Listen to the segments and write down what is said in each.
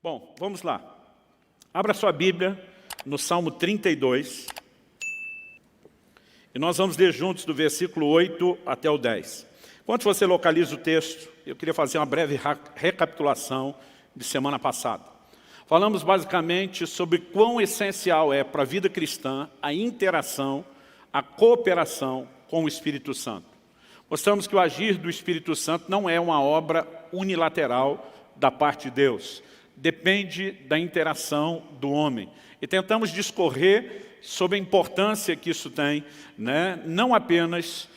Bom, vamos lá. Abra sua Bíblia no Salmo 32. E nós vamos ler juntos do versículo 8 até o 10. Enquanto você localiza o texto, eu queria fazer uma breve recapitulação de semana passada. Falamos basicamente sobre quão essencial é para a vida cristã a interação, a cooperação com o Espírito Santo. Mostramos que o agir do Espírito Santo não é uma obra unilateral da parte de Deus. Depende da interação do homem. E tentamos discorrer sobre a importância que isso tem, não apenas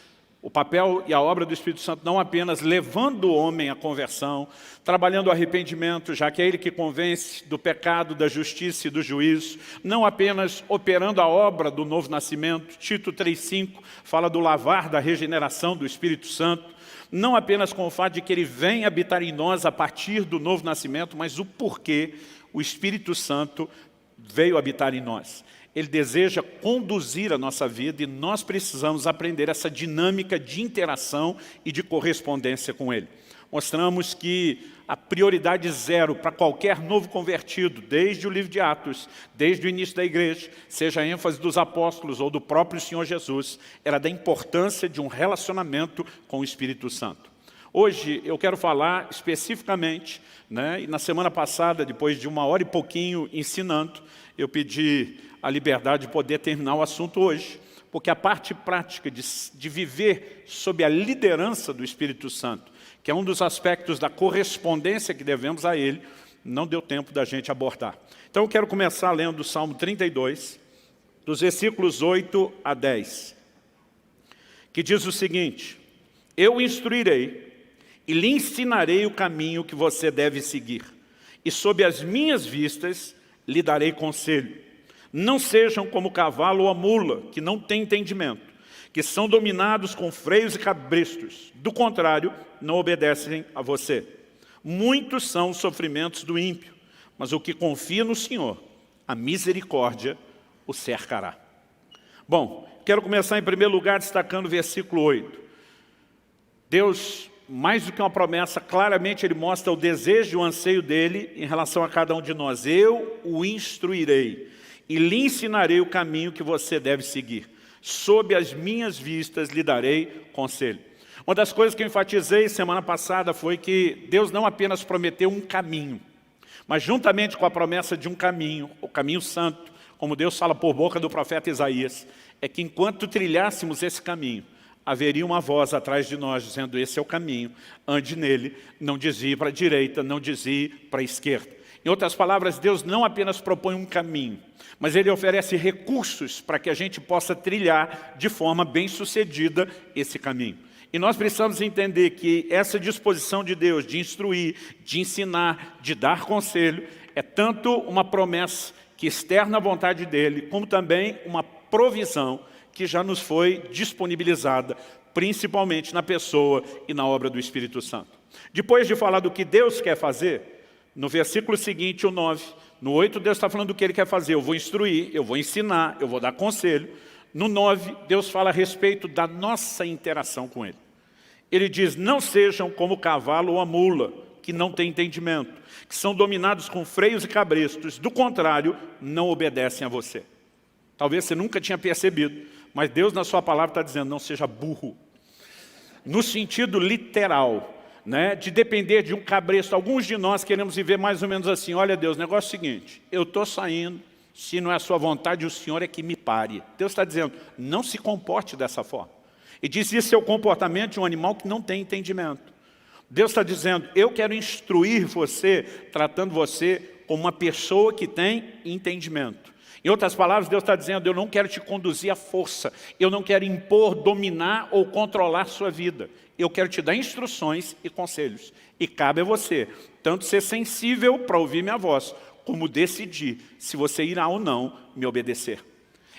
o papel e a obra do Espírito Santo, não apenas levando o homem à conversão, trabalhando o arrependimento, já que é ele que convence do pecado, da justiça e do juízo, não apenas operando a obra do novo nascimento, Tito 3,5 fala do lavar da regeneração do Espírito Santo, não apenas com o fato de que ele vem habitar em nós a partir do novo nascimento, mas o porquê o Espírito Santo veio habitar em nós. Ele deseja conduzir a nossa vida e nós precisamos aprender essa dinâmica de interação e de correspondência com Ele. Mostramos que a prioridade zero para qualquer novo convertido, desde o livro de Atos, desde o início da igreja, seja a ênfase dos apóstolos ou do próprio Senhor Jesus, era da importância de um relacionamento com o Espírito Santo. Hoje eu quero falar especificamente, e na semana passada, depois de 1 hora e pouquinho ensinando, eu pedi a liberdade de poder terminar o assunto hoje, porque a parte prática de viver sob a liderança do Espírito Santo, que é um dos aspectos da correspondência que devemos a Ele, não deu tempo da gente abordar. Então eu quero começar lendo o Salmo 32, dos versículos 8 a 10, que diz o seguinte: Eu o instruirei e lhe ensinarei o caminho que você deve seguir, e sob as minhas vistas lhe darei conselho. Não sejam como o cavalo ou a mula, que não têm entendimento, que são dominados com freios e cabrestos. Do contrário, não obedecem a você. Muitos são os sofrimentos do ímpio, mas o que confia no Senhor, a misericórdia o cercará. Bom, quero começar em primeiro lugar destacando o versículo 8. Deus, mais do que uma promessa, claramente Ele mostra o desejo e o anseio dEle em relação a cada um de nós. Eu o instruirei e lhe ensinarei o caminho que você deve seguir. Sob as minhas vistas lhe darei conselho. Uma das coisas que eu enfatizei semana passada foi que Deus não apenas prometeu um caminho, mas juntamente com a promessa de um caminho, o caminho santo, como Deus fala por boca do profeta Isaías, é que enquanto trilhássemos esse caminho, haveria uma voz atrás de nós dizendo: esse é o caminho, ande nele, não desvie para a direita, não desvie para a esquerda. Em outras palavras, Deus não apenas propõe um caminho, mas Ele oferece recursos para que a gente possa trilhar de forma bem-sucedida esse caminho. E nós precisamos entender que essa disposição de Deus de instruir, de ensinar, de dar conselho, é tanto uma promessa que externa a vontade dEle, como também uma provisão que já nos foi disponibilizada, principalmente na pessoa e na obra do Espírito Santo. Depois de falar do que Deus quer fazer, no versículo seguinte, o 9, no 8, Deus está falando do que Ele quer fazer. Eu vou instruir, eu vou ensinar, eu vou dar conselho. No 9, Deus fala a respeito da nossa interação com Ele. Ele diz: não sejam como o cavalo ou a mula, que não têm entendimento, que são dominados com freios e cabrestos. Do contrário, não obedecem a você. Talvez você nunca tinha percebido, mas Deus na sua palavra está dizendo: não seja burro. No sentido literal, de depender de um cabresto. Alguns de nós queremos viver mais ou menos assim: olha Deus, o negócio é o seguinte, eu estou saindo, se não é a sua vontade, o Senhor é que me pare. Deus está dizendo: não se comporte dessa forma. E diz: isso é o comportamento de um animal que não tem entendimento. Deus está dizendo: eu quero instruir você, tratando você como uma pessoa que tem entendimento. Em outras palavras, Deus está dizendo: eu não quero te conduzir à força, eu não quero impor, dominar ou controlar sua vida. Eu quero te dar instruções e conselhos. E cabe a você, tanto ser sensível para ouvir minha voz, como decidir se você irá ou não me obedecer.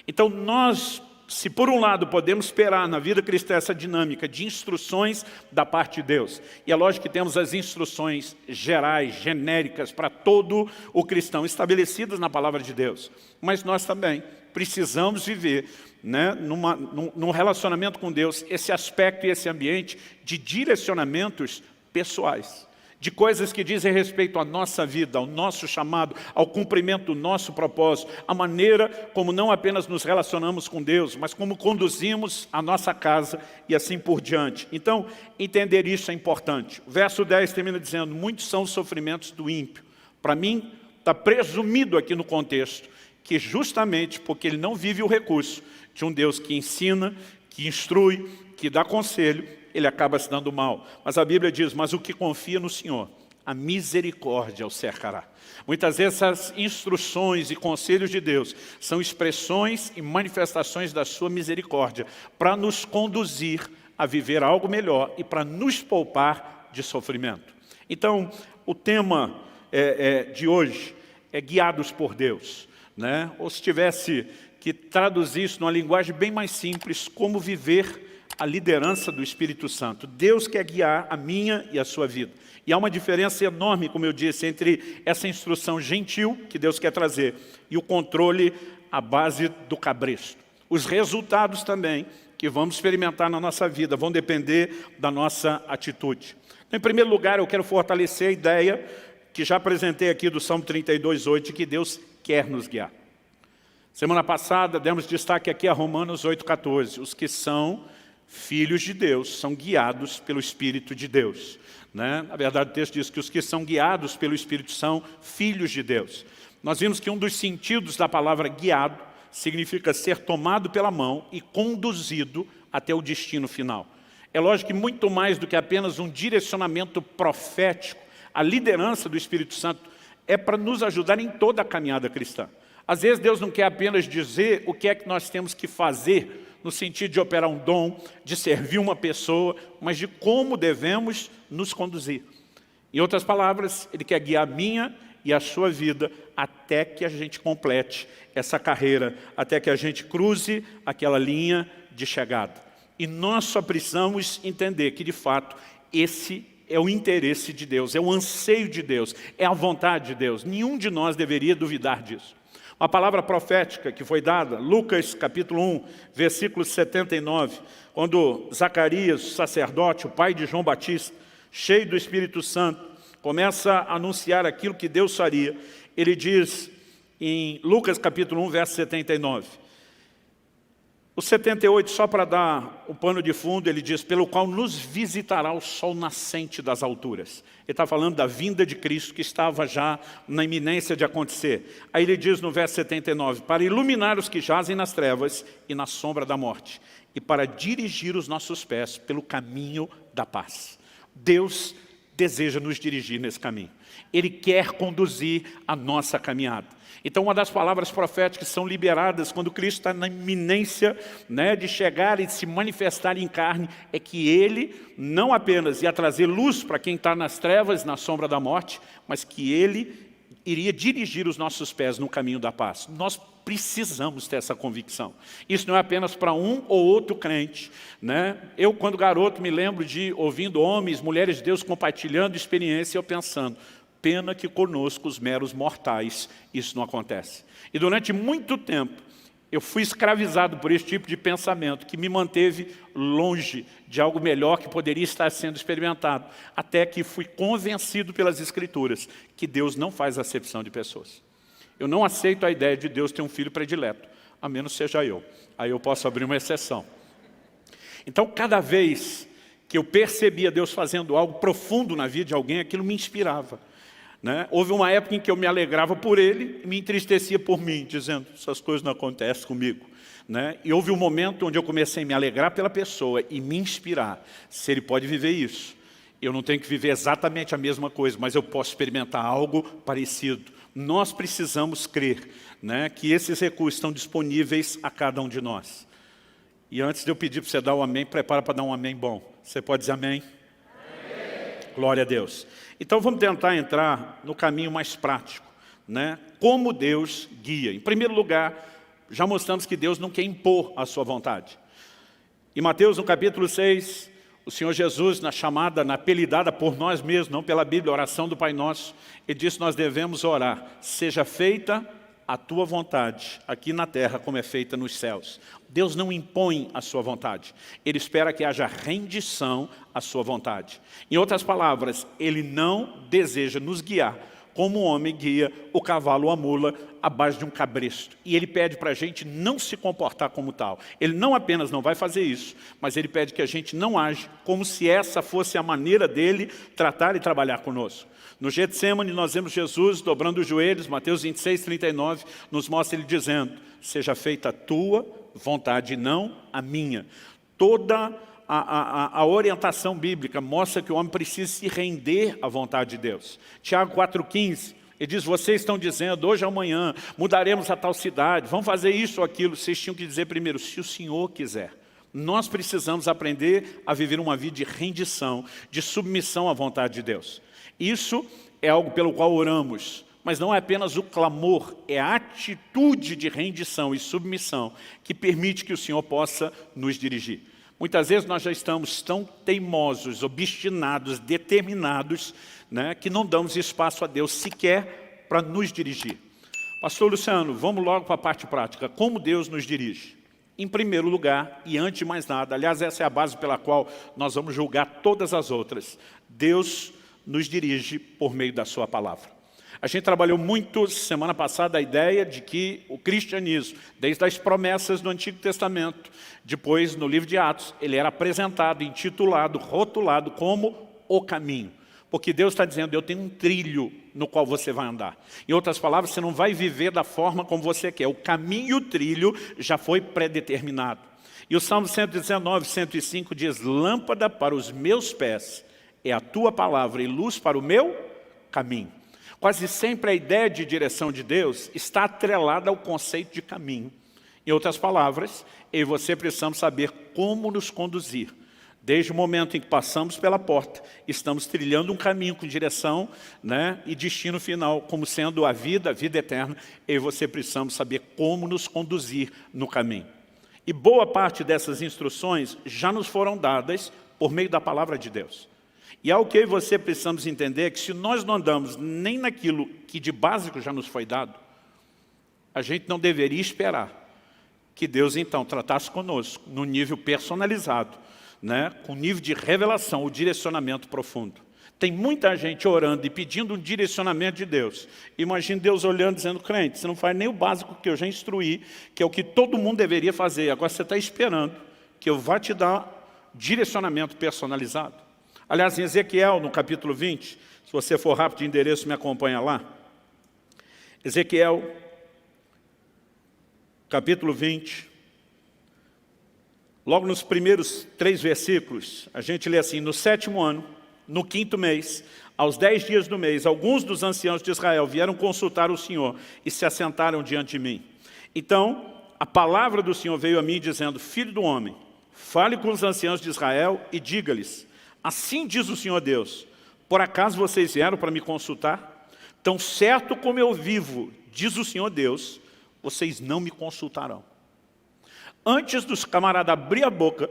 Então nós, se por um lado podemos esperar na vida cristã essa dinâmica de instruções da parte de Deus, e é lógico que temos as instruções gerais, genéricas, para todo o cristão, estabelecidas na palavra de Deus, mas nós também precisamos viver num relacionamento com Deus esse aspecto e esse ambiente de direcionamentos pessoais, de coisas que dizem respeito à nossa vida, ao nosso chamado, ao cumprimento do nosso propósito, a maneira como não apenas nos relacionamos com Deus, mas como conduzimos a nossa casa e assim por diante. Então, entender isso é importante. O verso 10 termina dizendo, muitos são os sofrimentos do ímpio. Para mim, está presumido aqui no contexto, que justamente porque ele não vive o recurso de um Deus que ensina, que instrui, que dá conselho, ele acaba se dando mal. Mas a Bíblia diz, mas o que confia no Senhor, a misericórdia o cercará. Muitas vezes essas instruções e conselhos de Deus são expressões e manifestações da sua misericórdia para nos conduzir a viver algo melhor e para nos poupar de sofrimento. Então, o tema de hoje é guiados por Deus, né? Ou se tivesse que traduzir isso numa linguagem bem mais simples, como viver a liderança do Espírito Santo. Deus quer guiar a minha e a sua vida. E há uma diferença enorme, como eu disse, entre essa instrução gentil que Deus quer trazer e o controle à base do cabresto. Os resultados também que vamos experimentar na nossa vida vão depender da nossa atitude. Então, em primeiro lugar, eu quero fortalecer a ideia que já apresentei aqui do Salmo 32:8, de que Deus quer nos guiar. Semana passada, demos destaque aqui a Romanos 8:14. Os que são filhos de Deus são guiados pelo Espírito de Deus, né? Na verdade, o texto diz que os que são guiados pelo Espírito são filhos de Deus. Nós vimos que um dos sentidos da palavra guiado significa ser tomado pela mão e conduzido até o destino final. É lógico que muito mais do que apenas um direcionamento profético, a liderança do Espírito Santo é para nos ajudar em toda a caminhada cristã. Às vezes Deus não quer apenas dizer o que é que nós temos que fazer, no sentido de operar um dom, de servir uma pessoa, mas de como devemos nos conduzir. Em outras palavras, Ele quer guiar a minha e a sua vida até que a gente complete essa carreira, até que a gente cruze aquela linha de chegada. E nós só precisamos entender que, de fato, esse é o interesse de Deus, é o anseio de Deus, é a vontade de Deus. Nenhum de nós deveria duvidar disso. Uma palavra profética que foi dada, Lucas capítulo 1, versículo 79, quando Zacarias, o sacerdote, o pai de João Batista, cheio do Espírito Santo, começa a anunciar aquilo que Deus faria. Ele diz em Lucas capítulo 1, verso 79, o 78, só para dar o pano de fundo, ele diz, pelo qual nos visitará o sol nascente das alturas. Ele está falando da vinda de Cristo que estava já na iminência de acontecer. Aí ele diz no verso 79, para iluminar os que jazem nas trevas e na sombra da morte, e para dirigir os nossos pés pelo caminho da paz. Deus deseja nos dirigir nesse caminho. Ele quer conduzir a nossa caminhada. Então, uma das palavras proféticas que são liberadas quando Cristo está na iminência, né, de chegar e de se manifestar em carne, é que Ele não apenas ia trazer luz para quem está nas trevas, na sombra da morte, mas que Ele iria dirigir os nossos pés no caminho da paz. Nós precisamos ter essa convicção. Isso não é apenas para um ou outro crente, né? Eu, quando garoto, me lembro de ouvindo homens, mulheres de Deus compartilhando experiência e eu pensando, pena que conosco, os meros mortais, isso não acontece. E durante muito tempo, eu fui escravizado por esse tipo de pensamento que me manteve longe de algo melhor que poderia estar sendo experimentado, até que fui convencido pelas Escrituras que Deus não faz acepção de pessoas. Eu não aceito a ideia de Deus ter um filho predileto, a menos seja eu. Aí eu posso abrir uma exceção. Então, cada vez que eu percebia Deus fazendo algo profundo na vida de alguém, aquilo me inspirava. Né? Houve uma época em que eu me alegrava por ele e me entristecia por mim, dizendo, essas coisas não acontecem comigo. Né? E houve um momento onde eu comecei a me alegrar pela pessoa e me inspirar. Se ele pode viver isso, eu não tenho que viver exatamente a mesma coisa, mas eu posso experimentar algo parecido. Nós precisamos crer, né, que esses recursos estão disponíveis a cada um de nós. E antes de eu pedir para você dar um amém, prepara para dar um amém bom. Você pode dizer amém? Glória a Deus. Então vamos tentar entrar no caminho mais prático, né? Como Deus guia. Em primeiro lugar, já mostramos que Deus não quer impor a sua vontade. Em Mateus, no capítulo 6, o Senhor Jesus, na chamada, na apelidada por nós mesmos, não pela Bíblia, a oração do Pai Nosso, Ele disse que nós devemos orar, seja feita a tua vontade aqui na terra como é feita nos céus. Deus não impõe a sua vontade. Ele espera que haja rendição à sua vontade. Em outras palavras, Ele não deseja nos guiar como o homem guia o cavalo ou a mula à base de um cabresto. E Ele pede para a gente não se comportar como tal. Ele não apenas não vai fazer isso, mas Ele pede que a gente não age como se essa fosse a maneira dEle tratar e trabalhar conosco. No Getsêmani nós vemos Jesus dobrando os joelhos, Mateus 26, 39, nos mostra Ele dizendo: seja feita a tua vontade, não a minha. Toda a orientação bíblica mostra que o homem precisa se render à vontade de Deus. Tiago 4,15, ele diz: vocês estão dizendo, hoje ou amanhã, mudaremos a tal cidade, vamos fazer isso ou aquilo. Vocês tinham que dizer primeiro, se o Senhor quiser. Nós precisamos aprender a viver uma vida de rendição, de submissão à vontade de Deus. Isso é algo pelo qual oramos, mas não é apenas o clamor, é a atitude de rendição e submissão que permite que o Senhor possa nos dirigir. Muitas vezes nós já estamos tão teimosos, obstinados, determinados, né, que não damos espaço a Deus sequer para nos dirigir. Pastor Luciano, vamos logo para a parte prática. Como Deus nos dirige? Em primeiro lugar, e antes de mais nada, aliás, essa é a base pela qual nós vamos julgar todas as outras. Deus nos dirige por meio da sua palavra. A gente trabalhou muito semana passada a ideia de que o cristianismo, desde as promessas do Antigo Testamento, depois no livro de Atos, ele era apresentado, intitulado, rotulado como o caminho. Porque Deus está dizendo, eu tenho um trilho no qual você vai andar. Em outras palavras, você não vai viver da forma como você quer. O caminho e o trilho já foi predeterminado. E o Salmo 119, 105 diz, lâmpada para os meus pés é a tua palavra e luz para o meu caminho. Quase sempre a ideia de direção de Deus está atrelada ao conceito de caminho. Em outras palavras, eu e você precisamos saber como nos conduzir. Desde o momento em que passamos pela porta, estamos trilhando um caminho com direção, né, e destino final, como sendo a vida eterna, eu e você precisamos saber como nos conduzir no caminho. E boa parte dessas instruções já nos foram dadas por meio da palavra de Deus. E algo que eu e você precisamos entender é que se nós não andamos nem naquilo que de básico já nos foi dado, a gente não deveria esperar que Deus então tratasse conosco no nível personalizado, né, com nível de revelação, o direcionamento profundo. Tem muita gente orando e pedindo um direcionamento de Deus. Imagina Deus olhando e dizendo, crente, você não faz nem o básico que eu já instruí, que é o que todo mundo deveria fazer. Agora você está esperando que eu vá te dar direcionamento personalizado. Aliás, em Ezequiel, no capítulo 20, se você for rápido de endereço, me acompanha lá. Ezequiel, capítulo 20, logo nos primeiros 3 versículos, a gente lê assim, no 7º ano, no 5º mês, aos 10 dias do mês, alguns dos anciãos de Israel vieram consultar o Senhor e se assentaram diante de mim. Então, a palavra do Senhor veio a mim dizendo, filho do homem, fale com os anciãos de Israel e diga-lhes, assim diz o Senhor Deus, por acaso vocês vieram para me consultar? Tão certo como eu vivo, diz o Senhor Deus, vocês não me consultarão. Antes dos camaradas abrir a boca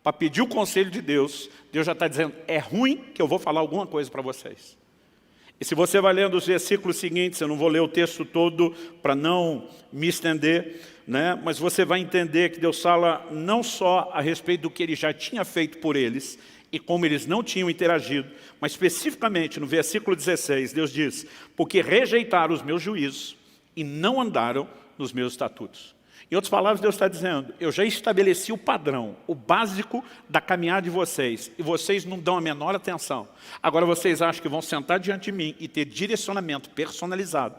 para pedir o conselho de Deus, Deus já está dizendo, é ruim que eu vou falar alguma coisa para vocês. E se você vai lendo os versículos seguintes, eu não vou ler o texto todo para não me estender, né? Mas você vai entender que Deus fala não só a respeito do que Ele já tinha feito por eles, e como eles não tinham interagido, mas especificamente no versículo 16, Deus diz, porque rejeitaram os meus juízos e não andaram nos meus estatutos. Em outras palavras, Deus está dizendo, eu já estabeleci o padrão, o básico da caminhada de vocês, e vocês não dão a menor atenção. Agora vocês acham que vão sentar diante de mim e ter direcionamento personalizado.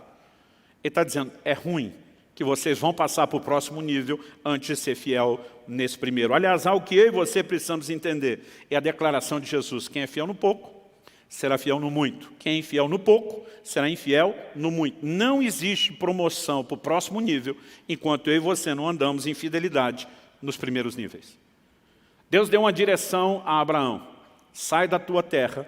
Ele está dizendo, é ruim que vocês vão passar para o próximo nível antes de ser fiel nesse primeiro. Aliás, algo que eu e você precisamos entender é a declaração de Jesus. Quem é fiel no pouco, será fiel no muito. Quem é infiel no pouco, será infiel no muito. Não existe promoção para o próximo nível, enquanto eu e você não andamos em fidelidade nos primeiros níveis. Deus deu uma direção a Abraão. Sai da tua terra,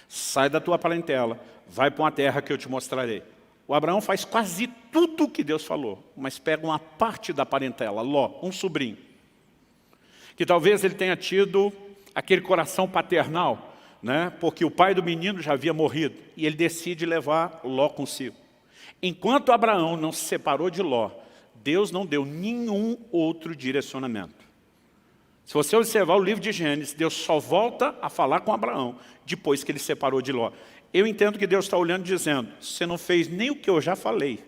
sai da tua parentela, vai para uma terra que eu te mostrarei. O Abraão faz quase tudo o que Deus falou, mas pega uma parte da parentela, Ló, um sobrinho, que talvez ele tenha tido aquele coração paternal, né? Porque o pai do menino já havia morrido, e ele decide levar Ló consigo. Enquanto Abraão não se separou de Ló, Deus não deu nenhum outro direcionamento. Se você observar o livro de Gênesis, Deus só volta a falar com Abraão depois que ele se separou de Ló. Eu entendo que Deus está olhando e dizendo, você não fez nem o que eu já falei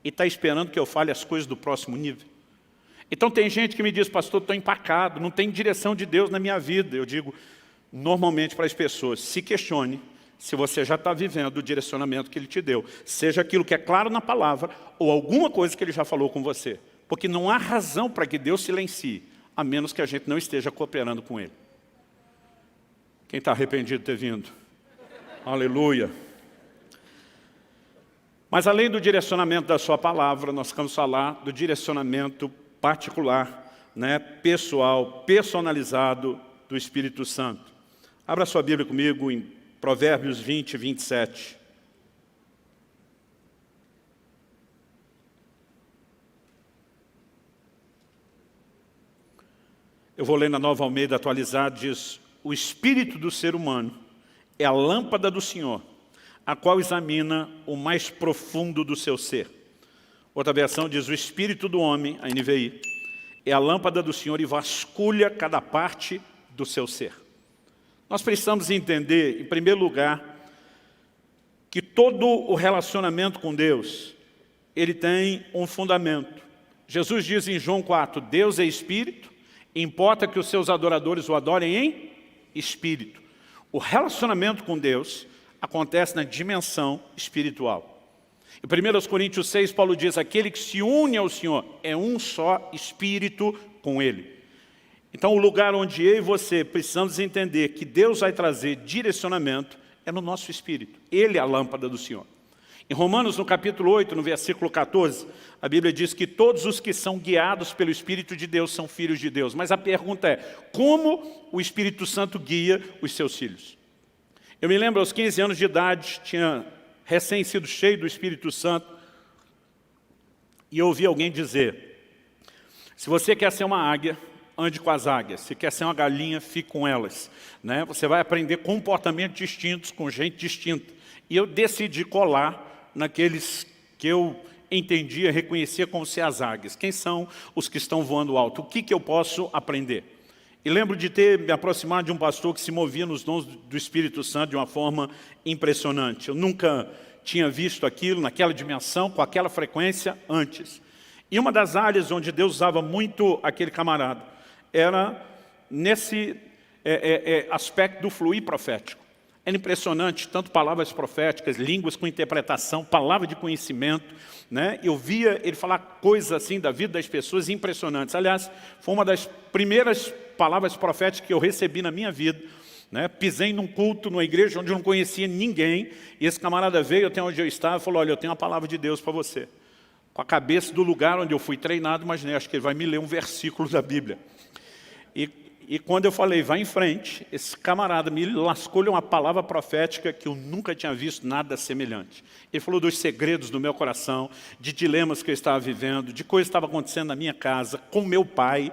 e está esperando que eu fale as coisas do próximo nível. Então tem gente que me diz, pastor, estou empacado, não tem direção de Deus na minha vida. Eu digo, normalmente para as pessoas, se questione se você já está vivendo o direcionamento que Ele te deu. Seja aquilo que é claro na palavra ou alguma coisa que Ele já falou com você. Porque não há razão para que Deus silencie, a menos que a gente não esteja cooperando com Ele. Quem está arrependido de ter vindo? Aleluia. Mas além do direcionamento da sua palavra, nós vamos falar do direcionamento particular, pessoal, personalizado do Espírito Santo. Abra sua Bíblia comigo em Provérbios 20, 27. Eu vou ler na Nova Almeida atualizada, diz, o espírito do ser humano é a lâmpada do Senhor, a qual examina o mais profundo do seu ser. Outra versão diz, o espírito do homem, a NVI, é a lâmpada do Senhor e vasculha cada parte do seu ser. Nós precisamos entender, em primeiro lugar, que todo o relacionamento com Deus, ele tem um fundamento. Jesus diz em João 4, Deus é espírito, importa que os seus adoradores o adorem em espírito. O relacionamento com Deus acontece na dimensão espiritual. Em 1 Coríntios 6, Paulo diz, aquele que se une ao Senhor é um só espírito com Ele. Então o lugar onde eu e você precisamos entender que Deus vai trazer direcionamento é no nosso espírito. Ele é a lâmpada do Senhor. Em Romanos, no capítulo 8, no versículo 14, a Bíblia diz que todos os que são guiados pelo Espírito de Deus são filhos de Deus. Mas a pergunta é, como o Espírito Santo guia os seus filhos? Eu me lembro, aos 15 anos de idade, tinha recém sido cheio do Espírito Santo, e eu ouvi alguém dizer, se você quer ser uma águia, ande com as águias. Se quer ser uma galinha, fique com elas. Você vai aprender comportamentos distintos com gente distinta. E eu decidi colar naqueles que eu entendia, reconhecia como ser as águias. Quem são os que estão voando alto? O que eu posso aprender? E lembro de ter me aproximado de um pastor que se movia nos dons do Espírito Santo de uma forma impressionante. Eu nunca tinha visto aquilo naquela dimensão, com aquela frequência antes. E uma das áreas onde Deus usava muito aquele camarada era nesse aspecto do fluir profético. Era impressionante, tanto palavras proféticas, línguas com interpretação, palavra de conhecimento. Eu via ele falar coisas assim da vida das pessoas impressionantes. Aliás, foi uma das primeiras palavras proféticas que eu recebi na minha vida. Pisei num culto, numa igreja onde eu não conhecia ninguém, e esse camarada veio até onde eu estava e falou, olha, eu tenho uma palavra de Deus para você. Com a cabeça do lugar onde eu fui treinado, imaginei, acho que ele vai me ler um versículo da Bíblia. E quando eu falei, vai em frente, esse camarada me lascou-lhe uma palavra profética que eu nunca tinha visto nada semelhante. Ele falou dos segredos do meu coração, de dilemas que eu estava vivendo, de coisas que estavam acontecendo na minha casa, com meu pai.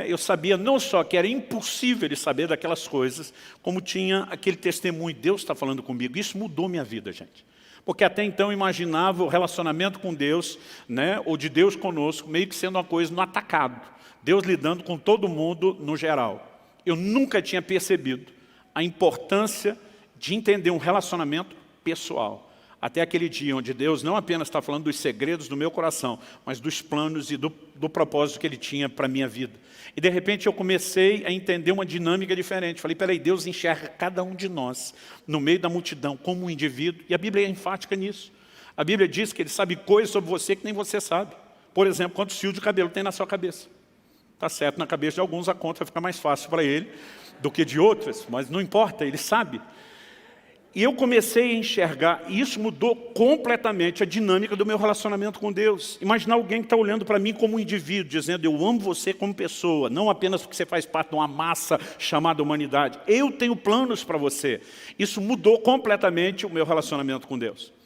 Eu sabia não só que era impossível ele saber daquelas coisas, como tinha aquele testemunho, Deus está falando comigo. Isso mudou minha vida, gente. Porque até então eu imaginava o relacionamento com Deus, ou de Deus conosco, meio que sendo uma coisa no atacado. Deus lidando com todo mundo no geral. Eu nunca tinha percebido a importância de entender um relacionamento pessoal. Até aquele dia onde Deus não apenas está falando dos segredos do meu coração, mas dos planos e do propósito que Ele tinha para a minha vida. E de repente eu comecei a entender uma dinâmica diferente. Falei, peraí, Deus enxerga cada um de nós no meio da multidão como um indivíduo. E a Bíblia é enfática nisso. A Bíblia diz que Ele sabe coisas sobre você que nem você sabe. Por exemplo, quantos fios de cabelo tem na sua cabeça? Está certo, na cabeça de alguns a conta fica mais fácil para ele do que de outras, mas não importa, ele sabe. E eu comecei a enxergar, e isso mudou completamente a dinâmica do meu relacionamento com Deus. Imaginar alguém que está olhando para mim como um indivíduo, dizendo, eu amo você como pessoa, não apenas porque você faz parte de uma massa chamada humanidade. Eu tenho planos para você. Isso mudou completamente o meu relacionamento com Deus.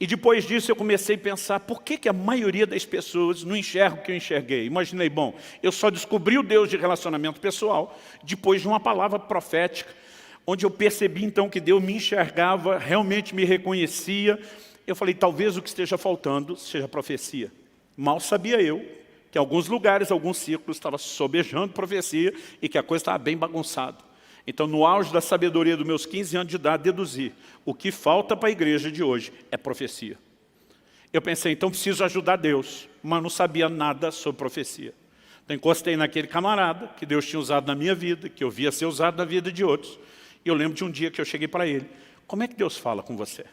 E depois disso eu comecei a pensar, por que a maioria das pessoas não enxerga o que eu enxerguei? Imaginei, bom, eu só descobri o Deus de relacionamento pessoal depois de uma palavra profética, onde eu percebi então que Deus me enxergava, realmente me reconhecia, Eu falei, talvez o que esteja faltando seja profecia. Mal sabia eu que em alguns lugares, alguns círculos, estava sobejando profecia e que a coisa estava bem bagunçada. Então, no auge da sabedoria dos meus 15 anos de idade, deduzi, o que falta para a igreja de hoje é profecia. Eu pensei, então preciso ajudar Deus, mas não sabia nada sobre profecia. Então, encostei naquele camarada que Deus tinha usado na minha vida, que eu via ser usado na vida de outros. E eu lembro de um dia que eu cheguei para ele, como é que Deus fala com você?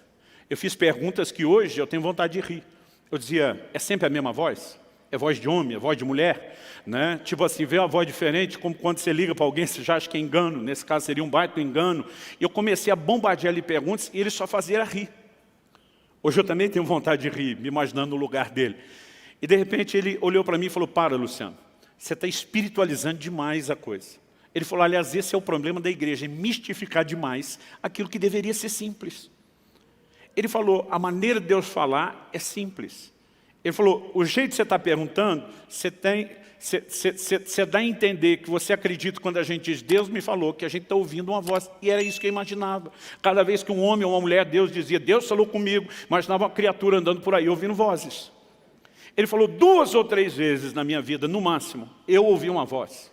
Eu fiz perguntas que hoje eu tenho vontade de rir. Eu dizia, é sempre a mesma voz? É voz de homem, é voz de mulher? Né? Tipo assim, vê uma voz diferente, como quando você liga para alguém, você já acha que é engano. Nesse caso seria um baita engano. E eu comecei a bombardear ele perguntas e ele só fazia rir. Hoje eu também tenho vontade de rir, me imaginando no lugar dele. E de repente ele olhou para mim e falou, para, Luciano, você está espiritualizando demais a coisa. Ele falou, aliás, esse é o problema da igreja, é mistificar demais aquilo que deveria ser simples. Ele falou, a maneira de Deus falar é simples. Ele falou, o jeito que você está perguntando, você dá a entender que você acredita quando a gente diz, Deus me falou, que a gente está ouvindo uma voz. E era isso que eu imaginava. Cada vez que um homem ou uma mulher, Deus dizia, Deus falou comigo, imaginava uma criatura andando por aí, ouvindo vozes. Ele falou, 2 ou 3 vezes na minha vida, no máximo, eu ouvi uma voz.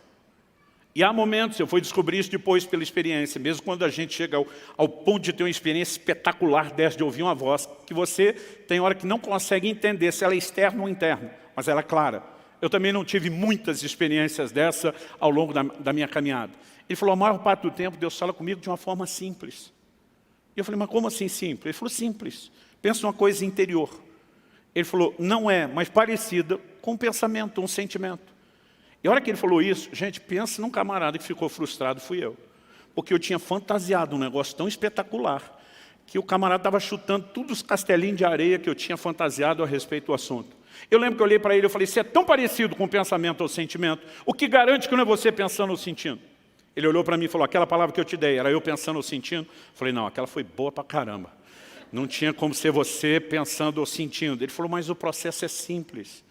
E há momentos, eu fui descobrir isso depois pela experiência, mesmo quando a gente chega ao ponto de ter uma experiência espetacular dessa, de ouvir uma voz, que você tem hora que não consegue entender se ela é externa ou interna, mas ela é clara. Eu também não tive muitas experiências dessa ao longo da minha caminhada. Ele falou, a maior parte do tempo Deus fala comigo de uma forma simples. E eu falei, mas como assim simples? Ele falou, simples. Pensa numa coisa interior. Ele falou, não é, mas parecida com um pensamento, um sentimento. E a hora que ele falou isso, gente, pensa num camarada que ficou frustrado, fui eu. Porque eu tinha fantasiado um negócio tão espetacular, que o camarada estava chutando todos os castelinhos de areia que eu tinha fantasiado a respeito do assunto. Eu lembro que eu olhei para ele e falei, você é tão parecido com o pensamento ou sentimento, o que garante que não é você pensando ou sentindo? Ele olhou para mim e falou, aquela palavra que eu te dei, era eu pensando ou sentindo? Eu falei, não, aquela foi boa pra caramba. Não tinha como ser você pensando ou sentindo. Ele falou, mas o processo é simples.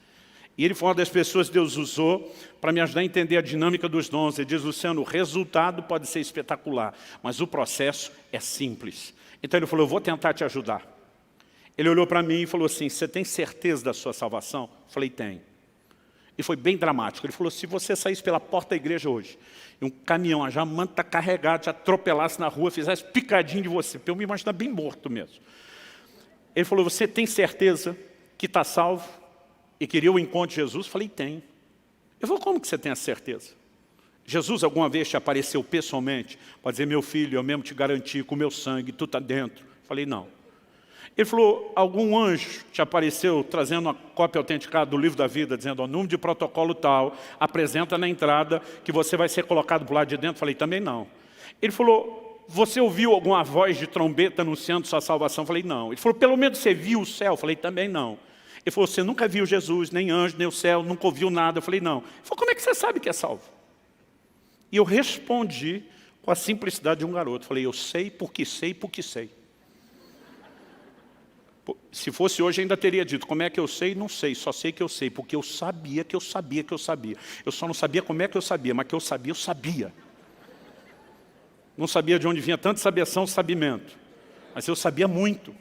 E ele foi uma das pessoas que Deus usou para me ajudar a entender a dinâmica dos dons. Ele diz, Luciano, o resultado pode ser espetacular, mas o processo é simples. Então ele falou, eu vou tentar te ajudar. Ele olhou para mim e falou assim, você tem certeza da sua salvação? Eu falei, tenho. E foi bem dramático. Ele falou, se você saísse pela porta da igreja hoje, e um caminhão, a jamanta carregado, te atropelasse na rua, fizesse picadinho de você, para eu me imaginar bem morto mesmo. Ele falou, você tem certeza que está salvo? E queria o encontro de Jesus? Eu falei, tem. Eu falei, como que você tem a certeza? Jesus alguma vez te apareceu pessoalmente para dizer, meu filho, eu mesmo te garanti com o meu sangue, tu está dentro? Eu falei, não. Ele falou, algum anjo te apareceu trazendo uma cópia autenticada do livro da vida, dizendo, o número de protocolo tal, apresenta na entrada que você vai ser colocado para o lado de dentro? Eu falei, também não. Ele falou, você ouviu alguma voz de trombeta anunciando sua salvação? Eu falei, não. Ele falou, pelo menos você viu o céu? Eu falei, também não. Ele falou, você nunca viu Jesus, nem anjo, nem o céu, nunca ouviu nada. Eu falei, não. Ele falou, como é que você sabe que é salvo? E eu respondi com a simplicidade de um garoto. Falei, eu sei porque sei porque sei. Se fosse hoje, ainda teria dito, como é que eu sei? Não sei, só sei que eu sei, porque eu sabia que eu sabia que eu sabia. Eu só não sabia como é que eu sabia, mas que eu sabia. Não sabia de onde vinha tanta sabeção, sabimento. Mas eu sabia muito.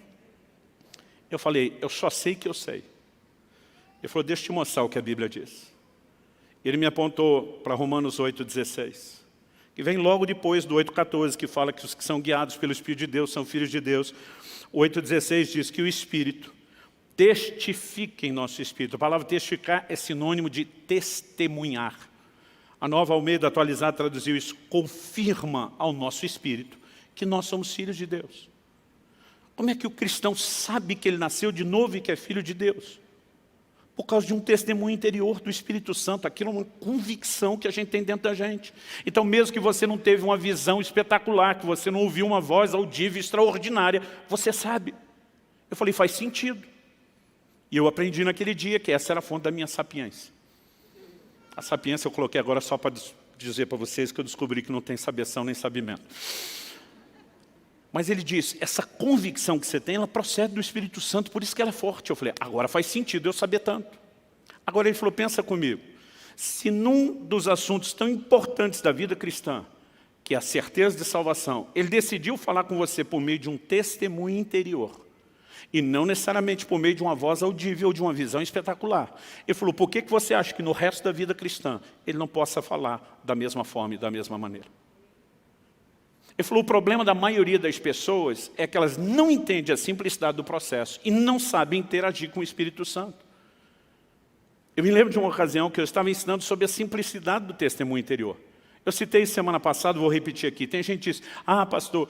Eu falei, eu só sei que eu sei. Ele falou, deixa eu te mostrar o que a Bíblia diz. Ele me apontou para Romanos 8,16, que vem logo depois do 8,14, que fala que os que são guiados pelo Espírito de Deus são filhos de Deus. O 8,16 diz que o Espírito testifica em nosso Espírito. A palavra testificar é sinônimo de testemunhar. A Nova Almeida atualizada traduziu isso, confirma ao nosso Espírito que nós somos filhos de Deus. Como é que o cristão sabe que ele nasceu de novo e que é filho de Deus? Por causa de um testemunho interior do Espírito Santo. Aquilo é uma convicção que a gente tem dentro da gente. Então, mesmo que você não teve uma visão espetacular, que você não ouviu uma voz audível extraordinária, você sabe. Eu falei, faz sentido. E eu aprendi naquele dia que essa era a fonte da minha sapiência. A sapiência eu coloquei agora só para dizer para vocês que eu descobri que não tem sabeção nem sabimento. Mas ele disse, essa convicção que você tem, ela procede do Espírito Santo, por isso que ela é forte. Eu falei, agora faz sentido eu saber tanto. Agora ele falou, pensa comigo, se num dos assuntos tão importantes da vida cristã, que é a certeza de salvação, ele decidiu falar com você por meio de um testemunho interior, E não necessariamente por meio de uma voz audível ou de uma visão espetacular. Ele falou, por que você acha que no resto da vida cristã ele não possa falar da mesma forma e da mesma maneira? Ele falou, o problema da maioria das pessoas é que elas não entendem a simplicidade do processo e não sabem interagir com o Espírito Santo. Eu me lembro de uma ocasião que eu estava ensinando sobre a simplicidade do testemunho interior. Eu citei semana passada, vou repetir aqui. Tem gente que diz, pastor,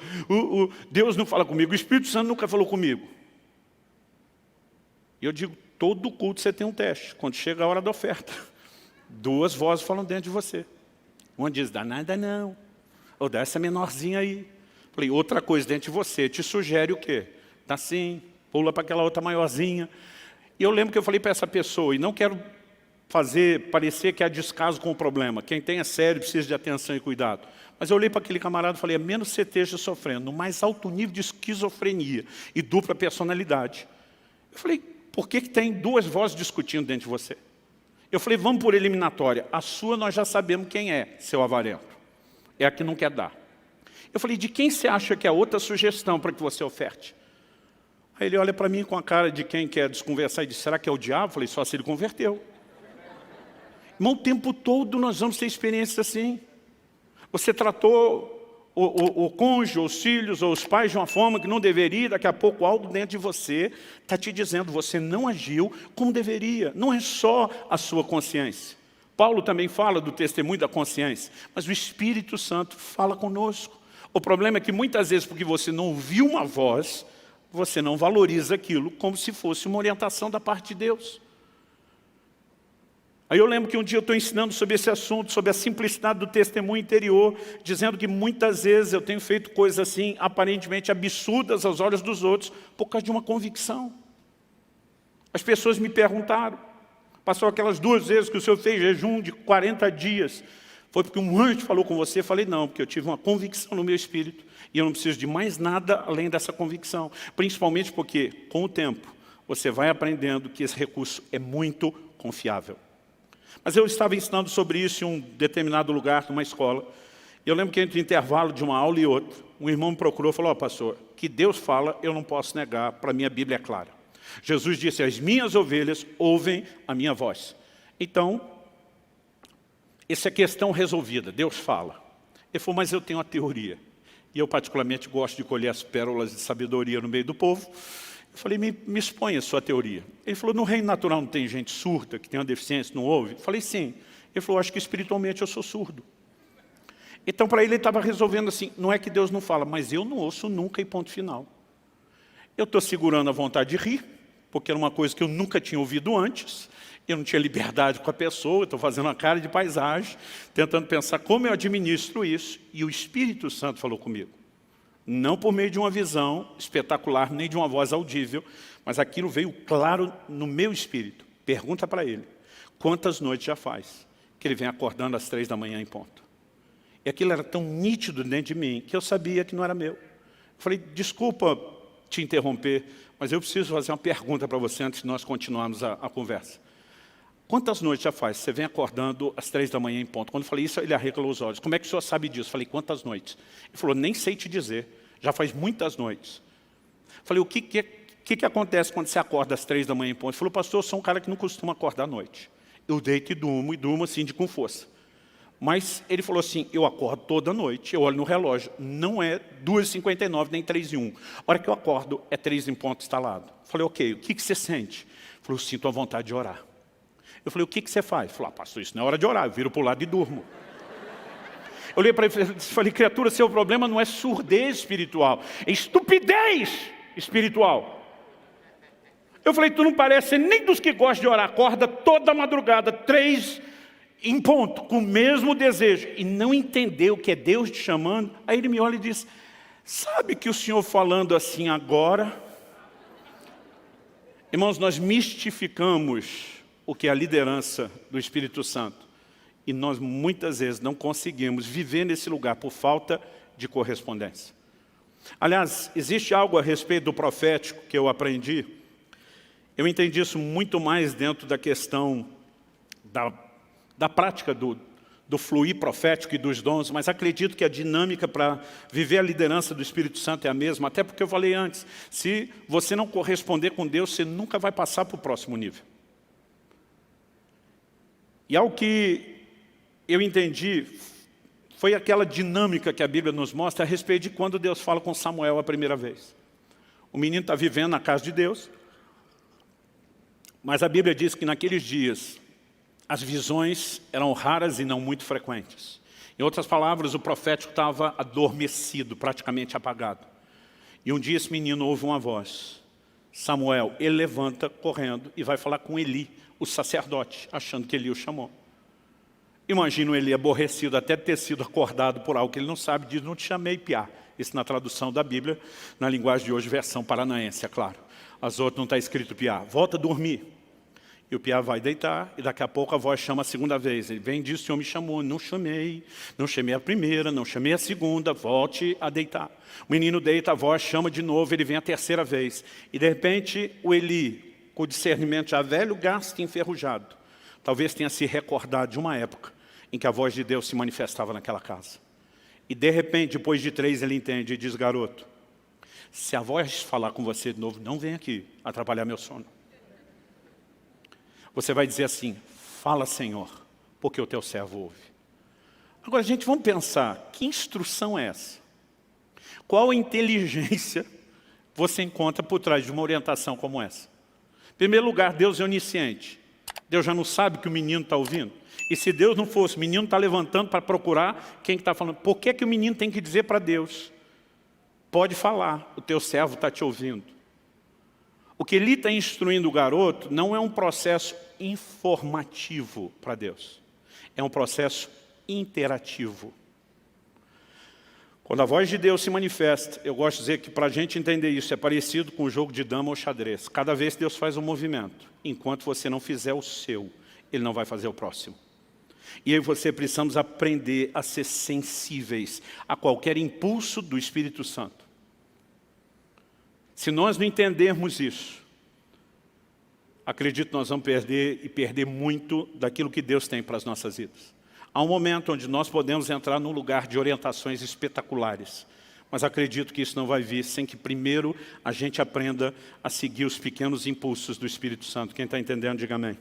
Deus não fala comigo, o Espírito Santo nunca falou comigo. E eu digo, todo culto você tem um teste. Quando chega a hora da oferta, 2 vozes falam dentro de você. Uma diz, dá nada não. Ou dá essa menorzinha aí. Falei, outra coisa dentro de você, te sugere o quê? Dá sim, pula para aquela outra maiorzinha. E eu lembro que eu falei para essa pessoa, e não quero parecer que há descaso com o problema. Quem tem é sério, precisa de atenção e cuidado. Mas eu olhei para aquele camarada e falei, a menos você esteja sofrendo no mais alto nível de esquizofrenia e dupla personalidade. Eu falei, por que tem 2 vozes discutindo dentro de você? Eu falei, vamos por eliminatória. A sua nós já sabemos quem é, seu avarento. É a que não quer dar. Eu falei, de quem você acha que é outra sugestão para que você oferte? Aí ele olha para mim com a cara de quem quer desconversar e diz, será que é o diabo? Eu falei, só se ele converteu. Irmão, o tempo todo nós vamos ter experiências assim. Você tratou o cônjuge, os filhos ou os pais de uma forma que não deveria, daqui a pouco algo dentro de você está te dizendo, você não agiu como deveria. Não é só a sua consciência. Paulo também fala do testemunho da consciência, mas o Espírito Santo fala conosco. O problema é que muitas vezes, porque você não ouviu uma voz, você não valoriza aquilo como se fosse uma orientação da parte de Deus. Aí eu lembro que um dia eu estou ensinando sobre esse assunto, sobre a simplicidade do testemunho interior, dizendo que muitas vezes eu tenho feito coisas assim, aparentemente absurdas aos olhos dos outros, por causa de uma convicção. As pessoas me perguntaram, passou aquelas 2 vezes que o senhor fez jejum de 40 dias, foi porque um anjo falou com você? Eu falei, não, porque eu tive uma convicção no meu espírito, e eu não preciso de mais nada além dessa convicção, principalmente porque, com o tempo, você vai aprendendo que esse recurso é muito confiável. Mas eu estava ensinando sobre isso em um determinado lugar, numa escola. E eu lembro que entre o intervalo de uma aula e outra, um irmão me procurou e falou, pastor, que Deus fala, eu não posso negar, para mim a Bíblia é clara. Jesus disse, as minhas ovelhas ouvem a minha voz. Então, essa é questão resolvida, Deus fala. Ele falou, mas eu tenho uma teoria. E eu particularmente gosto de colher as pérolas de sabedoria no meio do povo. Eu falei, me exponha a sua teoria. Ele falou, no reino natural não tem gente surda, que tem uma deficiência, não ouve? Eu falei, sim. Ele falou, acho que espiritualmente eu sou surdo. Então, para ele estava resolvendo assim, não é que Deus não fala, mas eu não ouço nunca e ponto final. Eu estou segurando a vontade de rir, porque era uma coisa que eu nunca tinha ouvido antes, eu não tinha liberdade com a pessoa, estou fazendo uma cara de paisagem, tentando pensar como eu administro isso, e o Espírito Santo falou comigo. Não por meio de uma visão espetacular, nem de uma voz audível, mas aquilo veio claro no meu espírito. Pergunta para ele, quantas noites já faz que ele vem acordando às 3 da manhã em ponto? E aquilo era tão nítido dentro de mim, que eu sabia que não era meu. Eu falei, desculpa te interromper, mas eu preciso fazer uma pergunta para você antes de nós continuarmos a conversa. Quantas noites já faz? Você vem acordando às 3 da manhã em ponto. Quando eu falei isso, ele arregalou os olhos. Como é que o senhor sabe disso? Eu falei, quantas noites? Ele falou, nem sei te dizer. Já faz muitas noites. Eu falei, o que acontece quando você acorda às 3 da manhã em ponto? Ele falou, pastor, eu sou um cara que não costuma acordar à noite. Eu deito e durmo assim, com força. Mas ele falou assim, eu acordo toda noite, eu olho no relógio, não é 2h59 nem 3h01. A hora que eu acordo, é 3 em ponto instalado. Eu falei, ok, o que você sente? Ele falou, eu sinto a vontade de orar. Eu falei, o que você faz? Ele falou, pastor, isso não é hora de orar, eu viro para o lado e durmo. Eu olhei para ele e falei, criatura, seu problema não é surdez espiritual, é estupidez espiritual. Eu falei, tu não parece nem dos que gostam de orar, acorda toda madrugada, 3 em ponto, com o mesmo desejo, e não entendeu que é Deus te chamando. Aí ele me olha e diz, sabe que o senhor falando assim agora? Irmãos, nós mistificamos o que é a liderança do Espírito Santo. E nós muitas vezes não conseguimos viver nesse lugar por falta de correspondência. Aliás, existe algo a respeito do profético que eu aprendi. Eu entendi isso muito mais dentro da questão da prática do do fluir profético e dos dons, mas acredito que a dinâmica para viver a liderança do Espírito Santo é a mesma, até porque eu falei antes, se você não corresponder com Deus, você nunca vai passar para o próximo nível. E algo que eu entendi foi aquela dinâmica que a Bíblia nos mostra a respeito de quando Deus fala com Samuel a primeira vez. O menino está vivendo na casa de Deus, mas a Bíblia diz que naqueles dias as visões eram raras e não muito frequentes. Em outras palavras, o profético estava adormecido, praticamente apagado. E um dia esse menino ouve uma voz. Samuel, ele levanta correndo e vai falar com Eli, o sacerdote, achando que Eli o chamou. Imagino ele aborrecido até ter sido acordado por algo que ele não sabe, diz, não te chamei, piá. Isso na tradução da Bíblia, na linguagem de hoje, versão paranaense, é claro. As outras não está escrito piá. Volta a dormir. E o piá vai deitar, e daqui a pouco a voz chama a segunda vez. Ele vem e diz, o Senhor me chamou, não chamei a primeira, não chamei a segunda, volte a deitar. O menino deita, a voz chama de novo, ele vem a terceira vez. E de repente o Eli, com o discernimento já velho, gasto e enferrujado, talvez tenha se recordado de uma época em que a voz de Deus se manifestava naquela casa. E de repente, depois de 3, ele entende e diz, garoto, se a voz falar com você de novo, não vem aqui atrapalhar meu sono. Você vai dizer assim, fala Senhor, porque o teu servo ouve. Agora, gente, vamos pensar, que instrução é essa? Qual inteligência você encontra por trás de uma orientação como essa? Em primeiro lugar, Deus é onisciente. Deus já não sabe que o menino está ouvindo. E se Deus não fosse, o menino está levantando para procurar quem está falando. Por que o menino tem que dizer para Deus? Pode falar, o teu servo está te ouvindo. O que ele está instruindo o garoto não é um processo informativo para Deus. É um processo interativo. Quando a voz de Deus se manifesta, eu gosto de dizer que para a gente entender isso é parecido com o jogo de dama ou xadrez. Cada vez Deus faz um movimento. Enquanto você não fizer o seu, Ele não vai fazer o próximo. E aí você precisamos aprender a ser sensíveis a qualquer impulso do Espírito Santo. Se nós não entendermos isso, acredito que nós vamos perder muito daquilo que Deus tem para as nossas vidas. Há um momento onde nós podemos entrar num lugar de orientações espetaculares, mas acredito que isso não vai vir sem que primeiro a gente aprenda a seguir os pequenos impulsos do Espírito Santo. Quem está entendendo, diga amém.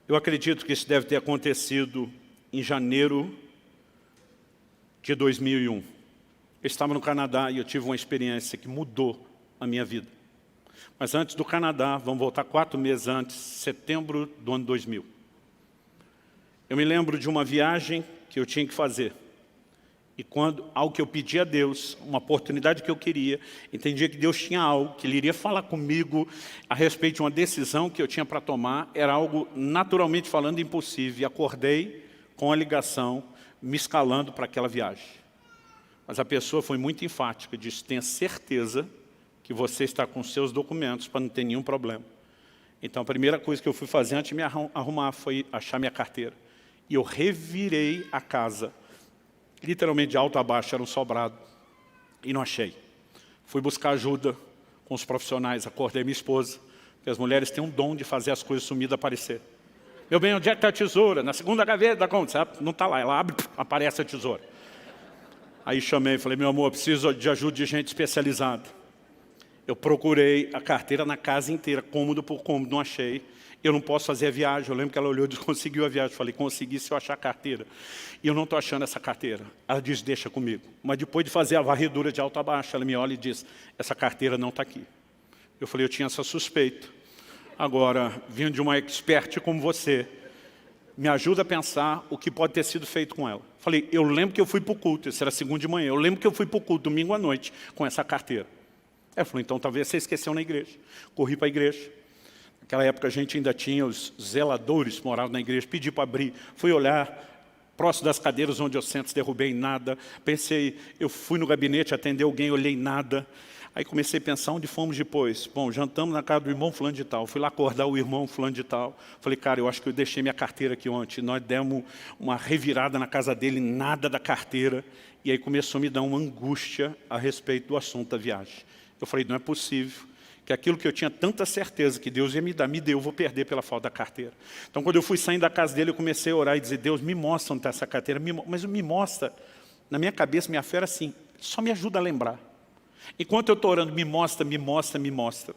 Eu acredito que isso deve ter acontecido em janeiro de 2001. Eu estava no Canadá e eu tive uma experiência que mudou a minha vida. Mas antes do Canadá, vamos voltar 4 meses antes, setembro do ano 2000. Eu me lembro de uma viagem que eu tinha que fazer. E algo que eu pedi a Deus, uma oportunidade que eu queria, entendia que Deus tinha algo, que Ele iria falar comigo a respeito de uma decisão que eu tinha para tomar, era algo, naturalmente falando, impossível. E acordei com a ligação, me escalando para aquela viagem. Mas a pessoa foi muito enfática, disse, tenha certeza que você está com seus documentos para não ter nenhum problema. Então a primeira coisa que eu fui fazer antes de me arrumar foi achar minha carteira. E eu revirei a casa, literalmente de alto a baixo, era um sobrado, e não achei. Fui buscar ajuda com os profissionais, acordei minha esposa, porque as mulheres têm um dom de fazer as coisas sumidas aparecer. Meu bem, onde é que está a tesoura? Na segunda gaveta, não está lá, ela abre, aparece a tesoura. Aí chamei e falei, meu amor, preciso de ajuda de gente especializada. Eu procurei a carteira na casa inteira, cômodo por cômodo, não achei. Eu não posso fazer a viagem. Eu lembro que ela olhou e disse, conseguiu a viagem. Eu falei, consegui se eu achar a carteira. E eu não estou achando essa carteira. Ela disse, deixa comigo. Mas depois de fazer a varredura de alto a baixo, ela me olha e diz, essa carteira não está aqui. Eu falei, eu tinha essa suspeita. Agora, vindo de uma expert como você, me ajuda a pensar o que pode ter sido feito com ela. Falei, eu lembro que eu fui para o culto, isso era segunda de manhã, eu lembro que eu fui para o culto domingo à noite com essa carteira. Ela falou, então talvez você esqueceu na igreja. Corri para a igreja. Naquela época a gente ainda tinha os zeladores que moravam na igreja, pedi para abrir, fui olhar, próximo das cadeiras onde eu sento, derrubei nada. Pensei, eu fui no gabinete atender alguém, olhei nada. Aí comecei a pensar onde fomos depois. Bom, jantamos na casa do irmão fulano de tal. Fui lá acordar o irmão fulano de tal. Falei, cara, eu acho que eu deixei minha carteira aqui ontem. Nós demos uma revirada na casa dele, nada da carteira. E E aí começou a me dar uma angústia a respeito do assunto da viagem. Eu falei, não é possível que aquilo que eu tinha tanta certeza que Deus ia me dar, me deu, eu vou perder pela falta da carteira. Então, quando eu fui saindo da casa dele, eu comecei a orar e dizer, Deus, me mostra onde está essa carteira, mas me mostra, na minha cabeça, minha fé era assim, só me ajuda a lembrar. Enquanto eu estou orando, me mostra, me mostra, me mostra.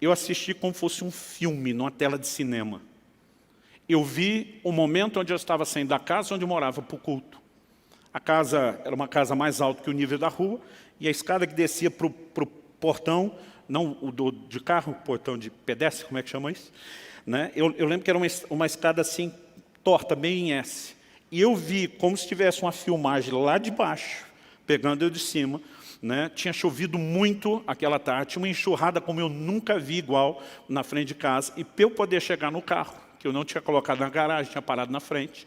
Eu assisti como fosse um filme, numa tela de cinema. Eu vi o momento onde eu estava saindo da casa onde eu morava para o culto. A casa era uma casa mais alta que o nível da rua, e a escada que descia para o portão, não o de carro, o portão de pedestre, como é que chama isso? Né? Eu lembro que era uma escada assim, torta, bem em S. E eu vi como se tivesse uma filmagem lá de baixo, pegando eu de cima. Né? Tinha chovido muito aquela tarde, tinha uma enxurrada como eu nunca vi igual na frente de casa. E para eu poder chegar no carro, que eu não tinha colocado na garagem, tinha parado na frente,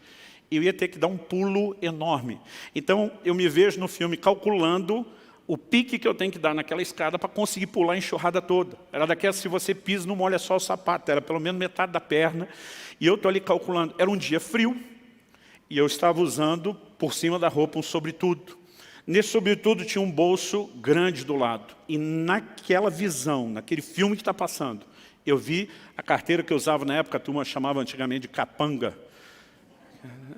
eu ia ter que dar um pulo enorme. Então, eu me vejo no filme calculando o pique que eu tenho que dar naquela escada para conseguir pular a enxurrada toda. Era daquelas, se você pisa, não molha só o sapato, era pelo menos metade da perna. E eu estou ali calculando. Era um dia frio, e eu estava usando, por cima da roupa, um sobretudo. Nesse sobretudo tinha um bolso grande do lado. E naquela visão, naquele filme que está passando, eu vi a carteira que eu usava na época, a turma chamava antigamente de capanga.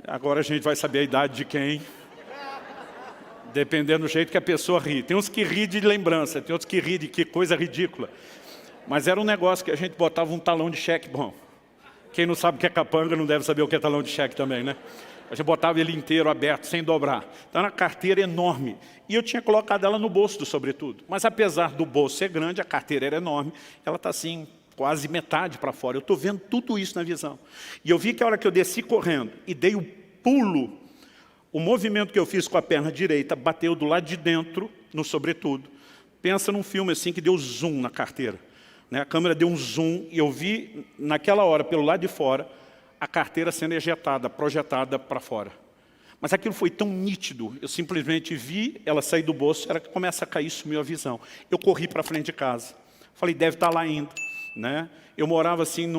Agora a gente vai saber a idade de quem, dependendo do jeito que a pessoa ri. Tem uns que ri de lembrança, tem outros que ri de que coisa ridícula. Mas era um negócio que a gente botava um talão de cheque. Bom, quem não sabe o que é capanga não deve saber o que é talão de cheque também, né? A gente botava ele inteiro, aberto, sem dobrar. Então era uma carteira enorme. E eu tinha colocado ela no bolso do sobretudo. Mas apesar do bolso ser grande, a carteira era enorme. Ela está assim, quase metade para fora. Eu estou vendo tudo isso na visão. E eu vi que a hora que eu desci correndo e dei o pulo, o movimento que eu fiz com a perna direita bateu do lado de dentro, no sobretudo. Pensa num filme assim que deu zoom na carteira. Né? A câmera deu um zoom e eu vi, naquela hora, pelo lado de fora, a carteira sendo ejetada, projetada para fora. Mas aquilo foi tão nítido, eu simplesmente vi ela sair do bolso, era que começa a cair, sumiu a visão. Eu corri para frente de casa. Falei, deve estar lá ainda. Né? Eu morava assim,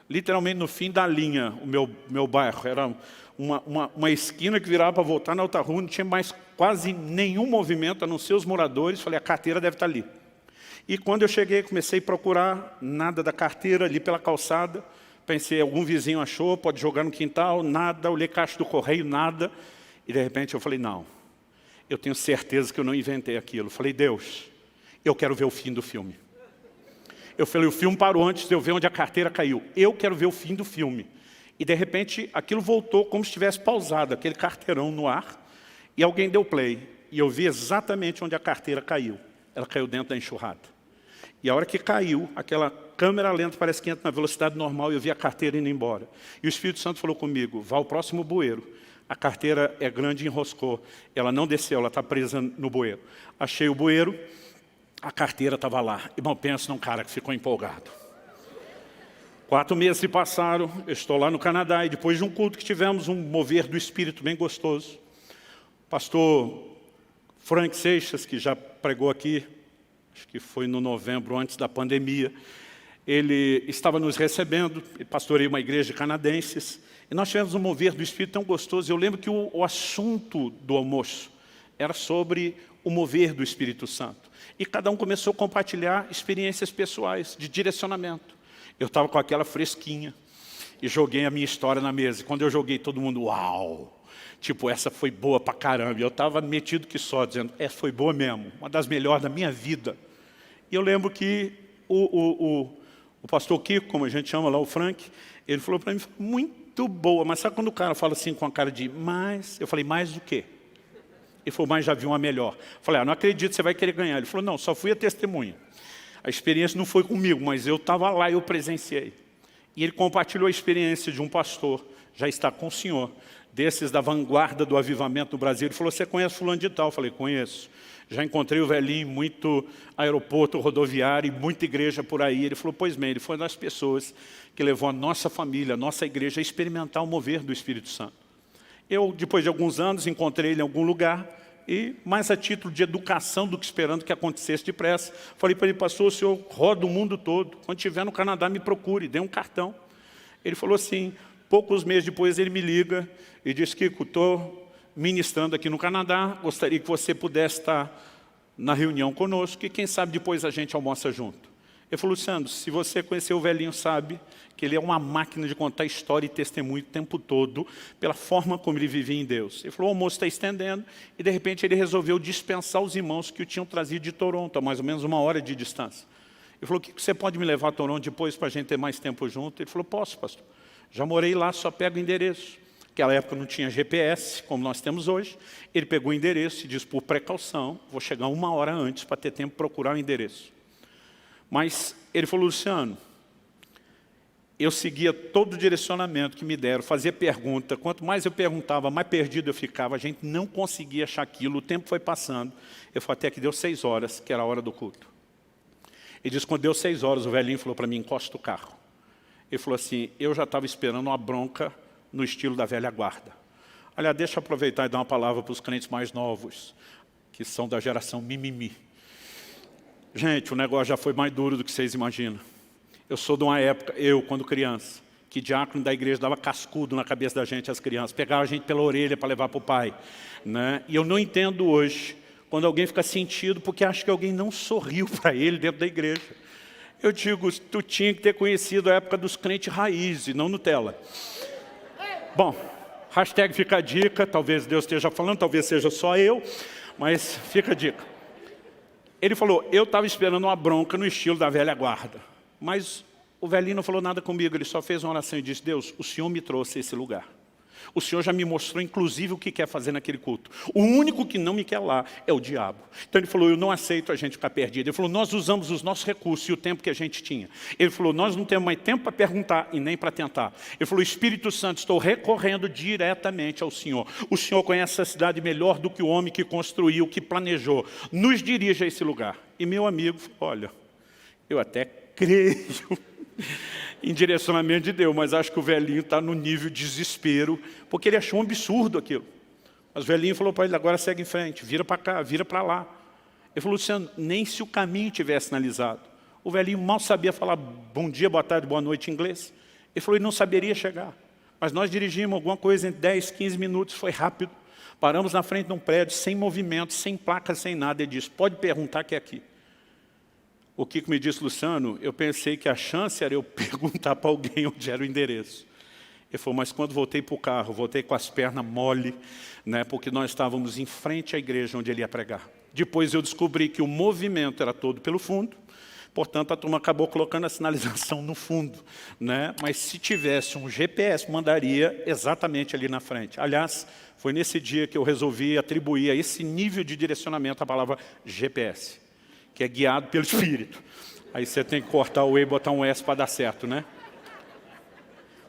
literalmente no fim da linha, o meu bairro. Era uma esquina que virava para voltar na outra rua, não tinha mais quase nenhum movimento, a não ser os moradores. Falei, a carteira deve estar ali. E quando eu cheguei, comecei a procurar, nada da carteira ali pela calçada. Pensei, algum vizinho achou, pode jogar no quintal, nada. Olhei caixa do correio, nada. E de repente eu falei, não, eu tenho certeza que eu não inventei aquilo. Falei, Deus, eu quero ver o fim do filme. Eu falei, o filme parou antes de eu ver onde a carteira caiu. Eu quero ver o fim do filme. E de repente aquilo voltou como se tivesse pausado, aquele carteirão no ar. E alguém deu play. E eu vi exatamente onde a carteira caiu. Ela caiu dentro da enxurrada. E a hora que caiu, aquela câmera lenta parece que entra na velocidade normal e eu vi a carteira indo embora. E o Espírito Santo falou comigo, vá ao próximo bueiro. A carteira é grande e enroscou. Ela não desceu, ela está presa no bueiro. Achei o bueiro, a carteira estava lá. Irmão, pensa num cara que ficou empolgado. 4 meses se passaram, eu estou lá no Canadá e depois de um culto que tivemos, um mover do Espírito bem gostoso. O pastor Frank Seixas, que já pregou aqui, acho que foi no novembro, antes da pandemia, ele estava nos recebendo, pastoreia uma igreja de canadenses, e nós tivemos um mover do Espírito tão gostoso. Eu lembro que o assunto do almoço era sobre o mover do Espírito Santo. E cada um começou a compartilhar experiências pessoais, de direcionamento. Eu estava com aquela fresquinha e joguei a minha história na mesa. E quando eu joguei, todo mundo, uau! Tipo, essa foi boa pra caramba. E eu estava metido que só, dizendo, foi boa mesmo, uma das melhores da minha vida. E eu lembro que o pastor Kiko, como a gente chama lá, o Frank, ele falou para mim, muito boa, mas sabe quando o cara fala assim com a cara de mais? Eu falei, mais do quê? Ele falou, mas já vi uma melhor. Eu falei, não acredito, você vai querer ganhar. Ele falou, não, só fui a testemunha. A experiência não foi comigo, mas eu estava lá e eu presenciei. E ele compartilhou a experiência de um pastor, já está com o senhor, desses da vanguarda do avivamento no Brasil. Ele falou, você conhece fulano de tal? Eu falei, conheço. Já encontrei o velhinho, muito aeroporto rodoviário e muita igreja por aí. Ele falou, pois bem, ele foi uma das pessoas que levou a nossa família, a nossa igreja a experimentar o mover do Espírito Santo. Eu, depois de alguns anos, encontrei ele em algum lugar e, mais a título de educação do que esperando que acontecesse depressa, falei para ele, pastor, o senhor roda o mundo todo. Quando estiver no Canadá, me procure, dê um cartão. Ele falou assim, poucos meses depois ele me liga e disse, Kiko, estou ministrando aqui no Canadá, gostaria que você pudesse estar na reunião conosco e quem sabe depois a gente almoça junto. Ele falou, Luciano, se você conhecer o velhinho, sabe que ele é uma máquina de contar história e testemunho o tempo todo, pela forma como ele vivia em Deus. Ele falou, o almoço está estendendo, e de repente ele resolveu dispensar os irmãos que o tinham trazido de Toronto, a mais ou menos 1 hora de distância. Ele falou, que você pode me levar a Toronto depois para a gente ter mais tempo junto? Ele falou, posso, pastor. Já morei lá, só pego o endereço. Naquela época não tinha GPS, como nós temos hoje. Ele pegou o endereço e disse, por precaução, vou chegar 1 hora antes para ter tempo de procurar o endereço. Mas ele falou, Luciano, eu seguia todo o direcionamento que me deram, fazia pergunta. Quanto mais eu perguntava, mais perdido eu ficava. A gente não conseguia achar aquilo, o tempo foi passando. Eu falei, até que deu 6 horas, que era a hora do culto. Ele disse, quando deu 6 horas, o velhinho falou para mim, encosta o carro. Ele falou assim, eu já estava esperando uma bronca no estilo da velha guarda. Aliás, deixa eu aproveitar e dar uma palavra para os crentes mais novos, que são da geração mimimi. Gente, o negócio já foi mais duro do que vocês imaginam. Eu sou de uma época, quando criança, que diácono da igreja dava cascudo na cabeça da gente, as crianças, pegava a gente pela orelha para levar para o pai. Né? E eu não entendo hoje, quando alguém fica sentido, porque acha que alguém não sorriu para ele dentro da igreja. Eu digo, tu tinha que ter conhecido a época dos crentes raiz e não Nutella. Bom, hashtag fica a dica, talvez Deus esteja falando, talvez seja só eu, mas fica a dica. Ele falou, eu estava esperando uma bronca no estilo da velha guarda. Mas o velhinho não falou nada comigo, ele só fez uma oração e disse, Deus, o Senhor me trouxe a esse lugar. O Senhor já me mostrou, inclusive, o que quer fazer naquele culto. O único que não me quer lá é o diabo. Então ele falou, eu não aceito a gente ficar perdido. Ele falou, nós usamos os nossos recursos e o tempo que a gente tinha. Ele falou, nós não temos mais tempo para perguntar e nem para tentar. Ele falou, Espírito Santo, estou recorrendo diretamente ao Senhor. O Senhor conhece a cidade melhor do que o homem que construiu, que planejou. Nos dirige a esse lugar. E meu amigo, olha, eu até creio em direcionamento de Deus, mas acho que o velhinho está no nível de desespero, porque ele achou um absurdo aquilo. Mas o velhinho falou para ele, agora segue em frente, vira para cá, vira para lá. Ele falou, Luciano, nem se o caminho tivesse sinalizado. O velhinho mal sabia falar bom dia, boa tarde, boa noite em inglês. Ele falou, ele não saberia chegar. Mas nós dirigimos alguma coisa em 10, 15 minutos, foi rápido. Paramos na frente de um prédio, sem movimento, sem placa, sem nada. Ele disse, pode perguntar que é aqui. O Kiko me disse, Luciano, eu pensei que a chance era eu perguntar para alguém onde era o endereço. Ele falou, mas quando voltei para o carro, voltei com as pernas mole, né, porque nós estávamos em frente à igreja onde ele ia pregar. Depois eu descobri que o movimento era todo pelo fundo, portanto a turma acabou colocando a sinalização no fundo. Né? Mas se tivesse um GPS, mandaria exatamente ali na frente. Aliás, foi nesse dia que eu resolvi atribuir a esse nível de direcionamento a palavra GPS. Que é guiado pelo Espírito. Aí você tem que cortar o E e botar um S para dar certo, né?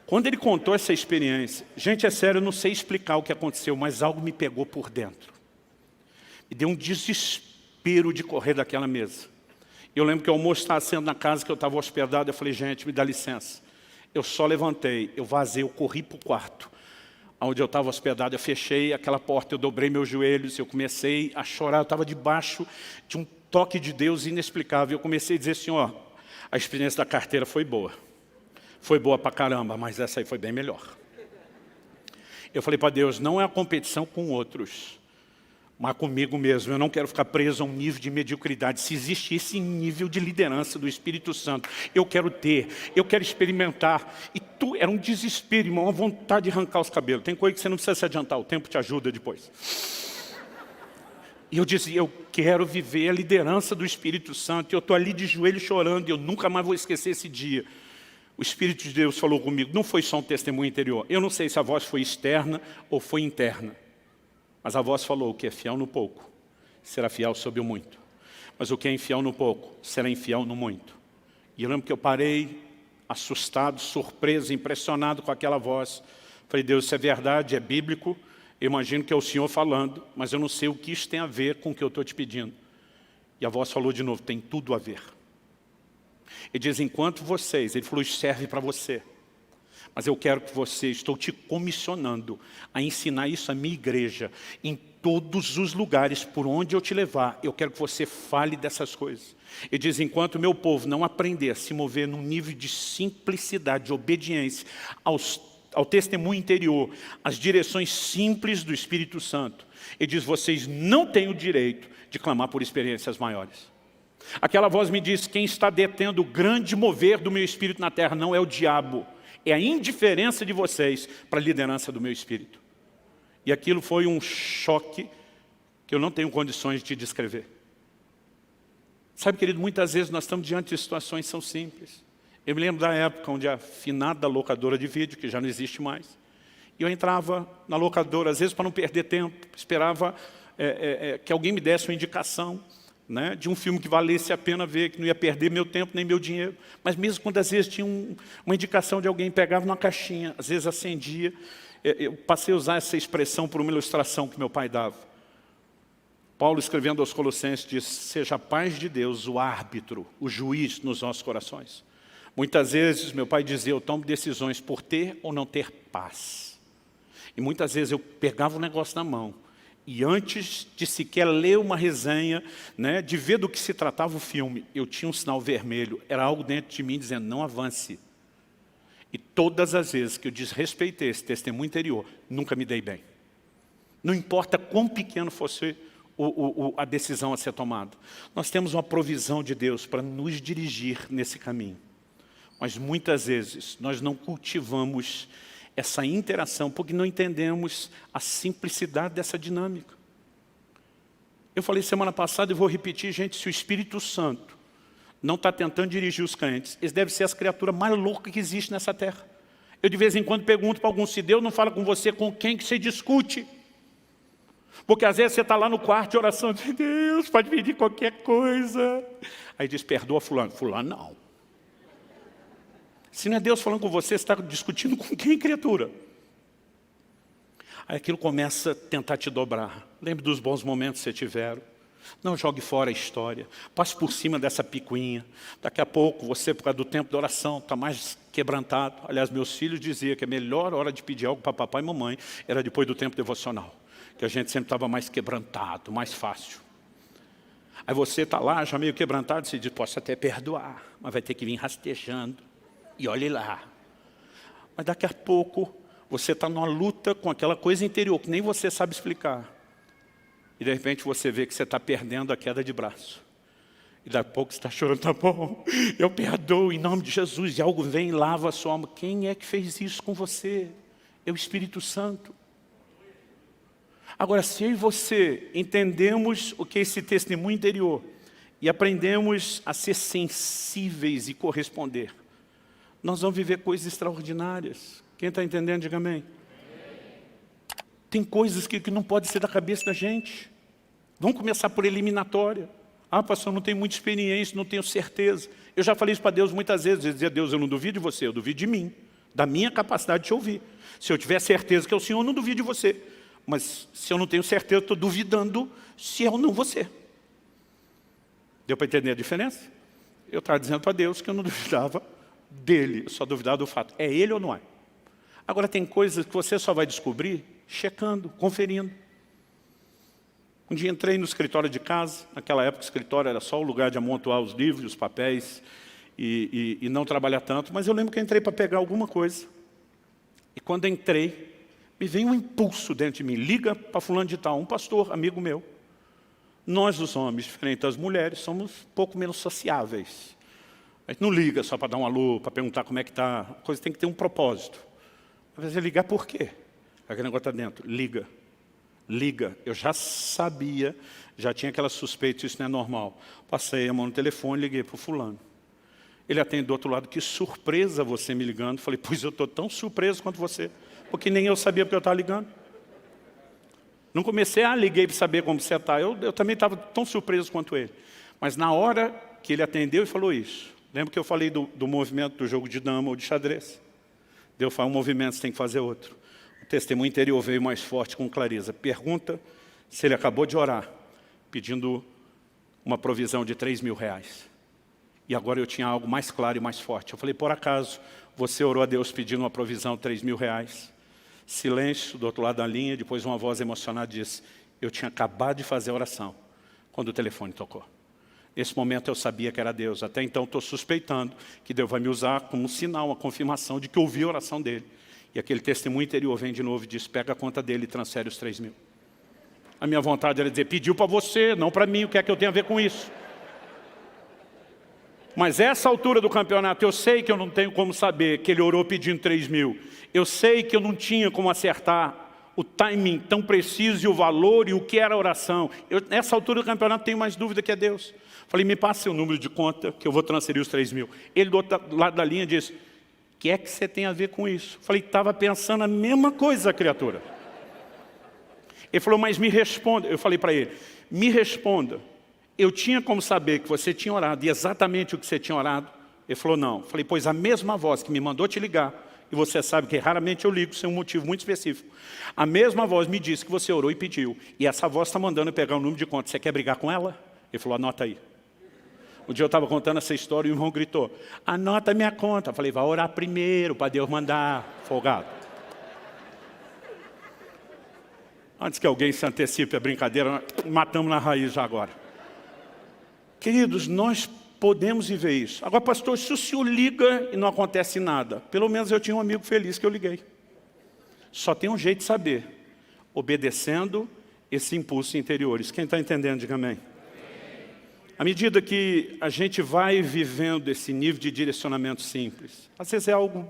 Quando ele contou essa experiência, gente, é sério, eu não sei explicar o que aconteceu, mas algo me pegou por dentro. Me deu um desespero de correr daquela mesa. Eu lembro que o almoço estava sendo na casa que eu estava hospedado, eu falei, gente, me dá licença. Eu só levantei, eu vazei, eu corri para o quarto. Onde eu estava hospedado, eu fechei aquela porta, eu dobrei meus joelhos, eu comecei a chorar, eu estava debaixo de um toque de Deus inexplicável. Eu comecei a dizer assim, ó, a experiência da carteira foi boa. Foi boa pra caramba, mas essa aí foi bem melhor. Eu falei para Deus, não é a competição com outros, mas comigo mesmo. Eu não quero ficar preso a um nível de mediocridade. Se existe esse nível de liderança do Espírito Santo, eu quero ter, eu quero experimentar. E era um desespero, irmão, uma vontade de arrancar os cabelos. Tem coisa que você não precisa se adiantar, o tempo te ajuda depois. E eu dizia, eu quero viver a liderança do Espírito Santo. E eu estou ali de joelho chorando e eu nunca mais vou esquecer esse dia. O Espírito de Deus falou comigo, não foi só um testemunho interior. Eu não sei se a voz foi externa ou foi interna. Mas a voz falou, o que é fiel no pouco, será fiel sobre o muito. Mas o que é infiel no pouco, será infiel no muito. E eu lembro que eu parei, assustado, surpreso, impressionado com aquela voz. Falei, Deus, isso é verdade, é bíblico. Eu imagino que é o Senhor falando, mas eu não sei o que isso tem a ver com o que eu estou te pedindo. E a voz falou de novo, tem tudo a ver. Ele diz, enquanto vocês, ele falou, isso serve para você. Mas eu quero que você, estou te comissionando a ensinar isso à minha igreja, em todos os lugares por onde eu te levar, eu quero que você fale dessas coisas. Ele diz, enquanto o meu povo não aprender a se mover num nível de simplicidade, de obediência ao testemunho interior, às direções simples do Espírito Santo. Ele diz, vocês não têm o direito de clamar por experiências maiores. Aquela voz me disse, quem está detendo o grande mover do meu espírito na terra não é o diabo, é a indiferença de vocês para a liderança do meu espírito. E aquilo foi um choque que eu não tenho condições de descrever. Sabe, querido, muitas vezes nós estamos diante de situações que são simples. Eu me lembro da época onde a finada locadora de vídeo, que já não existe mais, e eu entrava na locadora, às vezes para não perder tempo, esperava que alguém me desse uma indicação, né, de um filme que valesse a pena ver, que não ia perder meu tempo nem meu dinheiro. Mas mesmo quando às vezes tinha uma indicação de alguém, pegava uma caixinha, às vezes acendia, eu passei a usar essa expressão por uma ilustração que meu pai dava. Paulo, escrevendo aos Colossenses, diz, seja a paz de Deus o árbitro, o juiz nos nossos corações. Muitas vezes meu pai dizia, eu tomo decisões por ter ou não ter paz. E muitas vezes eu pegava o negócio na mão, e antes de sequer ler uma resenha, né, de ver do que se tratava o filme, eu tinha um sinal vermelho, era algo dentro de mim dizendo, não avance. E todas as vezes que eu desrespeitei esse testemunho interior, nunca me dei bem. Não importa quão pequeno fosse a decisão a ser tomada. Nós temos uma provisão de Deus para nos dirigir nesse caminho. Mas muitas vezes nós não cultivamos essa interação porque não entendemos a simplicidade dessa dinâmica. Eu falei semana passada e vou repetir, gente, se o Espírito Santo não está tentando dirigir os crentes, eles devem ser as criaturas mais loucas que existem nessa terra. Eu de vez em quando pergunto para algum, se Deus não fala com você, com quem que você discute? Porque às vezes você está lá no quarto de oração, diz, Deus, pode pedir qualquer coisa. Aí diz, perdoa fulano. Fulano não. Se não é Deus falando com você, você está discutindo com quem, criatura? Aí aquilo começa a tentar te dobrar. Lembre dos bons momentos que você tiveram. Não jogue fora a história. Passe por cima dessa picuinha. Daqui a pouco, você, por causa do tempo de oração, está mais quebrantado. Aliás, meus filhos diziam que a melhor hora de pedir algo para papai e mamãe era depois do tempo devocional. Que a gente sempre estava mais quebrantado, mais fácil. Aí você está lá, já meio quebrantado, você diz, posso até perdoar, mas vai ter que vir rastejando. E olhe lá. Mas daqui a pouco, você está numa luta com aquela coisa interior, que nem você sabe explicar. E de repente você vê que você está perdendo a queda de braço. E daqui a pouco você está chorando, tá bom, eu perdoo em nome de Jesus. E algo vem e lava a sua alma. Quem é que fez isso com você? É o Espírito Santo. Agora, se eu e você entendemos o que é esse testemunho interior e aprendemos a ser sensíveis e corresponder, nós vamos viver coisas extraordinárias. Quem está entendendo, diga amém. Tem coisas que não podem ser da cabeça da gente. Vamos começar por eliminatória. Ah, pastor, não tenho muita experiência, não tenho certeza. Eu já falei isso para Deus muitas vezes. Eu dizia, Deus, eu não duvido de você, eu duvido de mim, da minha capacidade de te ouvir. Se eu tiver certeza que é o Senhor, eu não duvido de você. Mas se eu não tenho certeza, eu estou duvidando se é ou não você. Deu para entender a diferença? Eu estava dizendo para Deus que eu não duvidava dele, eu só duvidava do fato. É ele ou não é? Agora tem coisas que você só vai descobrir checando, conferindo. Um dia entrei no escritório de casa, naquela época o escritório era só o lugar de amontoar os livros, os papéis e não trabalhar tanto, mas eu lembro que eu entrei para pegar alguma coisa. E quando entrei, me veio um impulso dentro de mim, liga para fulano de tal, um pastor, amigo meu. Nós, os homens, diferente das mulheres, somos um pouco menos sociáveis. A gente não liga só para dar um alô, para perguntar como é que está. A coisa tem que ter um propósito. Às vezes ligar por quê? Aquele negócio está dentro. Liga. Liga. Eu já sabia, já tinha aquela suspeita, isso não é normal. Passei a mão no telefone, liguei para o fulano. Ele atende do outro lado, que surpresa você me ligando. Falei, pois eu estou tão surpreso quanto você. Porque nem eu sabia porque eu estava ligando. Não comecei, liguei para saber como você está. Eu também estava tão surpreso quanto ele. Mas na hora que ele atendeu e falou isso, lembra que eu falei do movimento do jogo de dama ou de xadrez? Deus faz um movimento, você tem que fazer outro. O testemunho interior veio mais forte com clareza. Pergunta se ele acabou de orar, pedindo uma provisão de R$3.000. E agora eu tinha algo mais claro e mais forte. Eu falei, por acaso, você orou a Deus pedindo uma provisão de R$3.000? Silêncio do outro lado da linha, depois uma voz emocionada disse, eu tinha acabado de fazer a oração, quando o telefone tocou. Nesse momento eu sabia que era Deus. Até então estou suspeitando que Deus vai me usar como um sinal, uma confirmação de que ouvi a oração dele. E aquele testemunho interior vem de novo e diz, pega a conta dele e transfere os 3.000. A minha vontade era dizer, pediu para você, não para mim, o que é que eu tenho a ver com isso? Mas essa altura do campeonato, eu sei que eu não tenho como saber que ele orou pedindo 3.000. Eu sei que eu não tinha como acertar o timing tão preciso e o valor e o que era a oração. Nessa altura do campeonato, tenho mais dúvida que é Deus. Falei, me passa seu número de conta que eu vou transferir os 3.000. Ele do outro lado da linha disse, o que é que você tem a ver com isso? Falei, estava pensando a mesma coisa, criatura. Ele falou, mas me responda. Eu falei para ele, me responda. Eu tinha como saber que você tinha orado e exatamente o que você tinha orado? Ele falou, não. Falei, pois a mesma voz que me mandou te ligar, e você sabe que raramente eu ligo sem um motivo muito específico. A mesma voz me disse que você orou e pediu. E essa voz está mandando eu pegar o número de conta. Você quer brigar com ela? Ele falou, anota aí. Um dia eu estava contando essa história e o irmão gritou, anota minha conta. Eu falei, vai orar primeiro para Deus mandar, folgado. Antes que alguém se antecipe a brincadeira, matamos na raiz já agora. Queridos, nós podemos viver isso. Agora, pastor, se o senhor liga e não acontece nada, pelo menos eu tinha um amigo feliz que eu liguei. Só tem um jeito de saber, obedecendo esse impulso interiores. Quem está entendendo, diga amém. À medida que a gente vai vivendo esse nível de direcionamento simples, às vezes é algo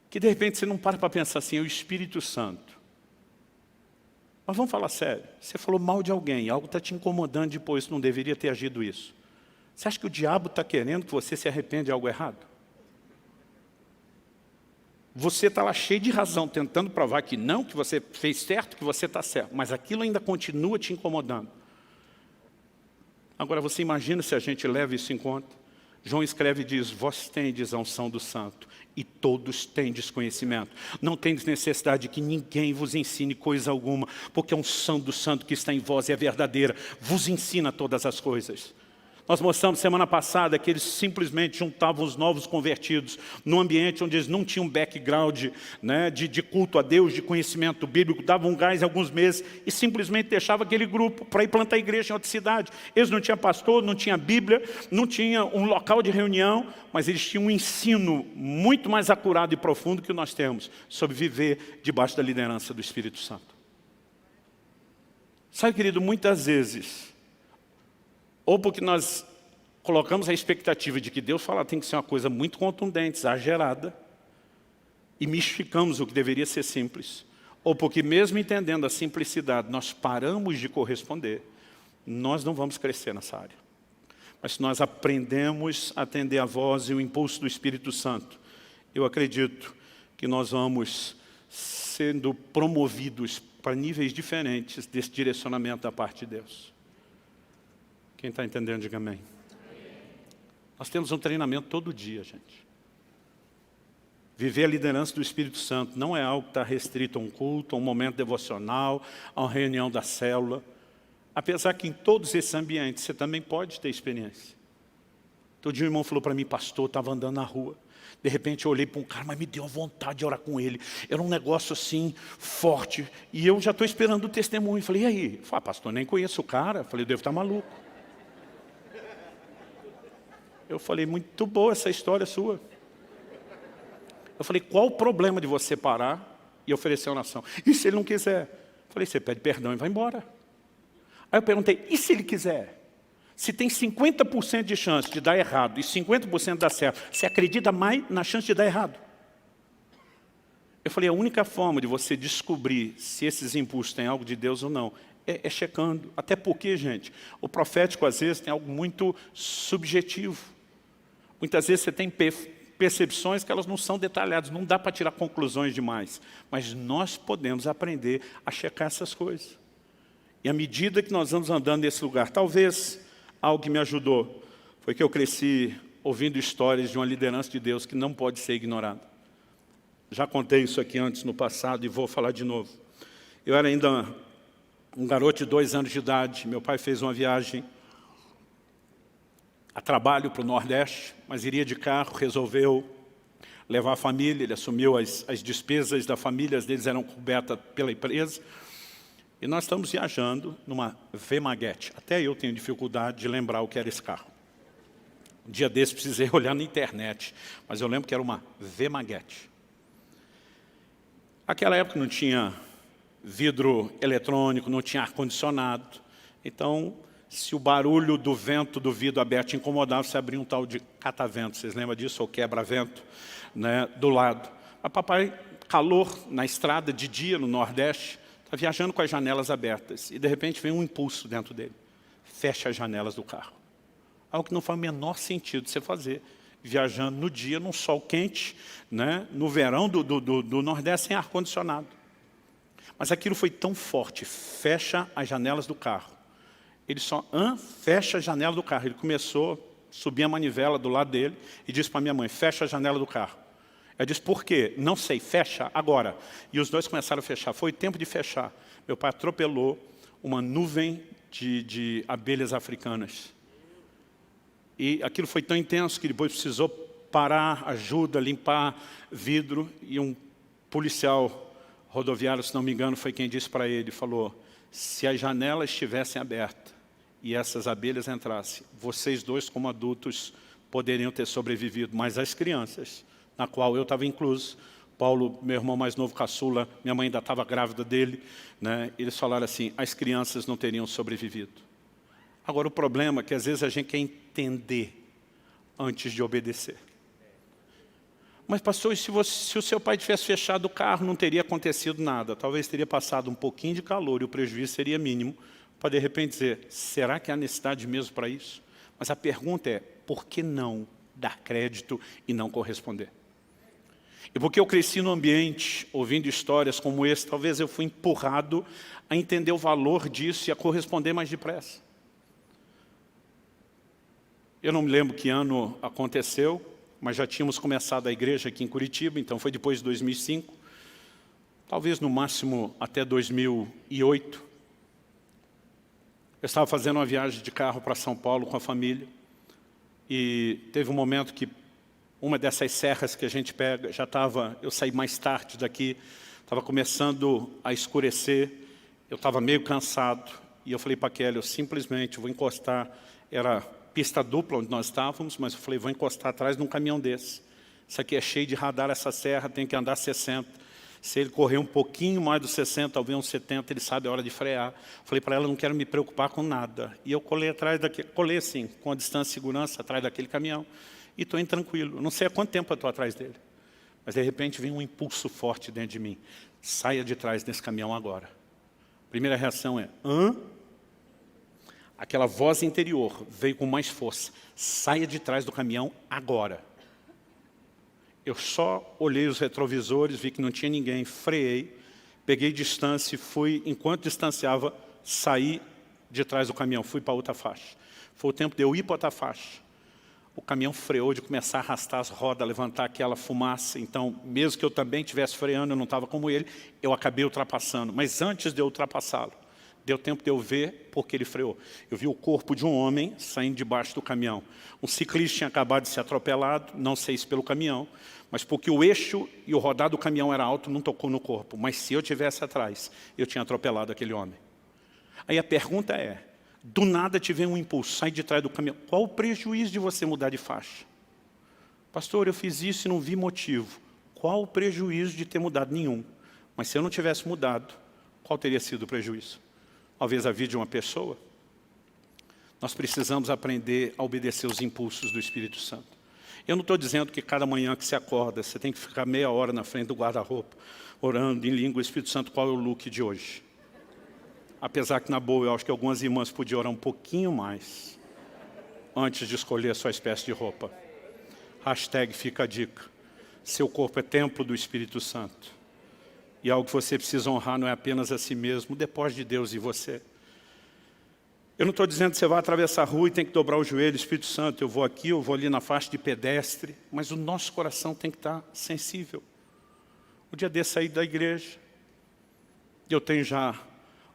que de repente você não para pensar assim, é o Espírito Santo. Mas vamos falar sério, você falou mal de alguém, algo está te incomodando depois, não deveria ter agido isso. Você acha que o diabo está querendo que você se arrependa de algo errado? Você está lá cheio de razão, tentando provar que não, que você fez certo, que você está certo, mas aquilo ainda continua te incomodando. Agora você imagina se a gente leva isso em conta. João escreve e diz, vós tendes a unção do santo e todos tendes conhecimento. Não tendes necessidade de que ninguém vos ensine coisa alguma, porque a unção do santo que está em vós é verdadeira, vos ensina todas as coisas. Nós mostramos semana passada que eles simplesmente juntavam os novos convertidos num ambiente onde eles não tinham background, né, de culto a Deus, de conhecimento bíblico, davam um gás em alguns meses e simplesmente deixavam aquele grupo para ir plantar igreja em outra cidade. Eles não tinham pastor, não tinham Bíblia, não tinham um local de reunião, mas eles tinham um ensino muito mais acurado e profundo que nós temos sobre viver debaixo da liderança do Espírito Santo. Sabe, querido, muitas vezes, ou porque nós colocamos a expectativa de que Deus fala tem que ser uma coisa muito contundente, exagerada, e mistificamos o que deveria ser simples, ou porque mesmo entendendo a simplicidade, nós paramos de corresponder, nós não vamos crescer nessa área. Mas se nós aprendemos a atender a voz e o impulso do Espírito Santo, eu acredito que nós vamos sendo promovidos para níveis diferentes desse direcionamento da parte de Deus. Quem está entendendo, diga amém. Nós temos um treinamento todo dia, gente. Viver a liderança do Espírito Santo não é algo que está restrito a um culto, a um momento devocional, a uma reunião da célula. Apesar que em todos esses ambientes você também pode ter experiência. Todo dia um irmão falou para mim, pastor, estava andando na rua. De repente eu olhei para um cara, mas me deu vontade de orar com ele. Era um negócio assim, forte. E eu já estou esperando o testemunho. Falei, e aí? Ele falou, pastor, nem conheço o cara. Falei, eu devo estar maluco. Eu falei, muito boa essa história sua. Eu falei, qual o problema de você parar e oferecer uma oração? E se ele não quiser? Eu falei, você pede perdão e vai embora. Aí eu perguntei, e se ele quiser? Se tem 50% de chance de dar errado e 50% de dar certo, você acredita mais na chance de dar errado? Eu falei, a única forma de você descobrir se esses impulsos têm algo de Deus ou não, é checando. Até porque, gente, o profético às vezes tem algo muito subjetivo. Muitas vezes você tem percepções que elas não são detalhadas, não dá para tirar conclusões demais. Mas nós podemos aprender a checar essas coisas. E à medida que nós vamos andando nesse lugar, talvez algo que me ajudou foi que eu cresci ouvindo histórias de uma liderança de Deus que não pode ser ignorada. Já contei isso aqui antes no passado e vou falar de novo. Eu era ainda um garoto de 2 anos de idade, meu pai fez uma viagem a trabalho para o Nordeste, mas iria de carro, resolveu levar a família, ele assumiu as despesas da família, as deles eram cobertas pela empresa, e nós estamos viajando numa V-Maguete. Até eu tenho dificuldade de lembrar o que era esse carro. Um dia desse precisei olhar na internet, mas eu lembro que era uma V-Maguete. Naquela época não tinha vidro eletrônico, não tinha ar-condicionado, então Se o barulho do vento do vidro aberto incomodava, você abria um tal de catavento. Vocês lembram disso? Ou quebra-vento, né, do lado. Mas papai, calor na estrada de dia no Nordeste, está viajando com as janelas abertas. E de repente vem um impulso dentro dele. Fecha as janelas do carro. Algo que não faz o menor sentido você fazer. Viajando no dia, num sol quente, né, no verão do Nordeste, sem ar-condicionado. Mas aquilo foi tão forte. Fecha as janelas do carro. Ele só fecha a janela do carro. Ele começou a subir a manivela do lado dele e disse para minha mãe, fecha a janela do carro. Ela disse, por quê? Não sei, fecha agora. E os dois começaram a fechar. Foi tempo de fechar. Meu pai atropelou uma nuvem de abelhas africanas. E aquilo foi tão intenso que depois precisou parar, ajuda, limpar vidro. E um policial rodoviário, se não me engano, foi quem disse para ele, falou, se as janelas estivessem abertas e essas abelhas entrassem, vocês dois, como adultos, poderiam ter sobrevivido, mas as crianças, na qual eu estava incluso, Paulo, meu irmão mais novo, caçula, minha mãe ainda estava grávida dele, né? Eles falaram assim, as crianças não teriam sobrevivido. Agora, o problema é que às vezes a gente quer entender antes de obedecer. Mas pastor, se o seu pai tivesse fechado o carro, não teria acontecido nada. Talvez teria passado um pouquinho de calor e o prejuízo seria mínimo, para de repente dizer, será que há necessidade mesmo para isso? Mas a pergunta é, por que não dar crédito e não corresponder? E porque eu cresci no ambiente, ouvindo histórias como esse, talvez eu fui empurrado a entender o valor disso e a corresponder mais depressa. Eu não me lembro que ano aconteceu, mas já tínhamos começado a igreja aqui em Curitiba, então foi depois de 2005, talvez no máximo até 2008. Eu estava fazendo uma viagem de carro para São Paulo com a família, e teve um momento que uma dessas serras que a gente pega, eu saí mais tarde daqui, estava começando a escurecer, eu estava meio cansado, e eu falei para a Kelly, eu simplesmente vou encostar, era pista dupla onde nós estávamos, mas eu falei, vou encostar atrás de um caminhão desse. Isso aqui é cheio de radar, essa serra, tem que andar 60. Se ele correr um pouquinho mais dos 60, talvez uns 70, ele sabe a hora de frear. Falei para ela, não quero me preocupar com nada. E eu colei assim, com a distância de segurança, atrás daquele caminhão. E estou indo tranquilo. Não sei há quanto tempo eu estou atrás dele. Mas de repente vem um impulso forte dentro de mim. Saia de trás desse caminhão agora. Primeira reação é, hã? Aquela voz interior veio com mais força. Saia de trás do caminhão agora. Eu só olhei os retrovisores, vi que não tinha ninguém, freiei, peguei distância e fui, enquanto distanciava, saí de trás do caminhão, fui para outra faixa. Foi o tempo de eu ir para outra faixa. O caminhão freou de começar a arrastar as rodas, levantar aquela fumaça. Então, mesmo que eu também estivesse freando, eu não estava como ele, eu acabei ultrapassando. Mas antes de eu ultrapassá-lo, deu tempo de eu ver porque ele freou. Eu vi o corpo de um homem saindo debaixo do caminhão. Um ciclista tinha acabado de ser atropelado, não sei se pelo caminhão, mas porque o eixo e o rodar do caminhão era alto, não tocou no corpo. Mas se eu tivesse atrás, eu tinha atropelado aquele homem. Aí a pergunta é, do nada te vem um impulso, sai de trás do caminhão. Qual o prejuízo de você mudar de faixa? Pastor, eu fiz isso e não vi motivo. Qual o prejuízo de ter mudado? Nenhum. Mas se eu não tivesse mudado, qual teria sido o prejuízo? Talvez a vida de uma pessoa. Nós precisamos aprender a obedecer os impulsos do Espírito Santo. Eu não estou dizendo que cada manhã que você acorda, você tem que ficar meia hora na frente do guarda-roupa, orando em língua, Espírito Santo, qual é o look de hoje? Apesar que, na boa, eu acho que algumas irmãs podiam orar um pouquinho mais antes de escolher a sua espécie de roupa. Hashtag fica a dica. Seu corpo é templo do Espírito Santo. E algo que você precisa honrar não é apenas a si mesmo, depois de Deus e você. Eu não estou dizendo que você vai atravessar a rua e tem que dobrar o joelho, Espírito Santo, eu vou aqui, eu vou ali na faixa de pedestre, mas o nosso coração tem que estar sensível. O dia desse saí da igreja, eu tenho já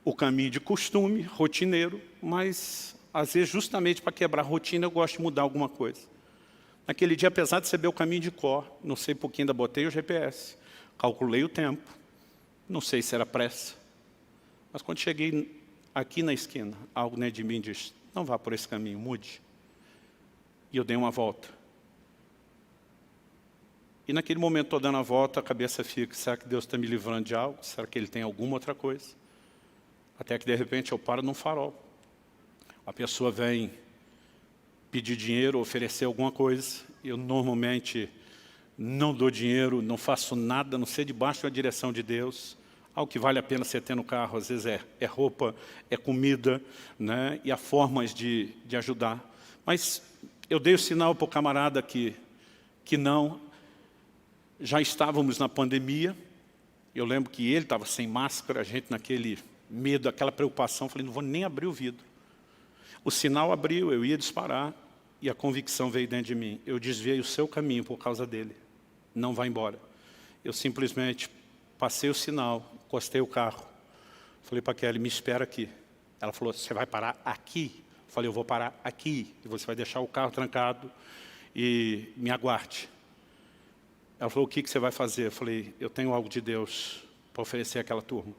o caminho de costume, rotineiro, mas às vezes justamente para quebrar a rotina eu gosto de mudar alguma coisa. Naquele dia, apesar de saber o caminho de cor, não sei por que ainda botei o GPS, calculei o tempo, não sei se era pressa, mas quando cheguei aqui na esquina, algo dentro de mim disse, não vá por esse caminho, mude. E eu dei uma volta. E naquele momento, estou dando a volta, a cabeça fica, será que Deus está me livrando de algo? Será que Ele tem alguma outra coisa? Até que, de repente, eu paro num farol. A pessoa vem pedir dinheiro, oferecer alguma coisa. Eu normalmente não dou dinheiro, não faço nada, a não ser debaixo da direção de Deus. Algo que vale a pena você ter no carro, às vezes é roupa, é comida, né? E há formas de ajudar. Mas eu dei o sinal para o camarada que não. Já estávamos na pandemia. Eu lembro que ele estava sem máscara, a gente naquele medo, aquela preocupação. Falei, não vou nem abrir o vidro. O sinal abriu, eu ia disparar e a convicção veio dentro de mim. Eu desviei o seu caminho por causa dele. Não vá embora. Eu simplesmente passei o sinal, encostei o carro. Falei para a Kelly, me espera aqui. Ela falou, você vai parar aqui? Eu falei, eu vou parar aqui. E você vai deixar o carro trancado e me aguarde. Ela falou, o que você vai fazer? Eu falei, eu tenho algo de Deus para oferecer àquela turma.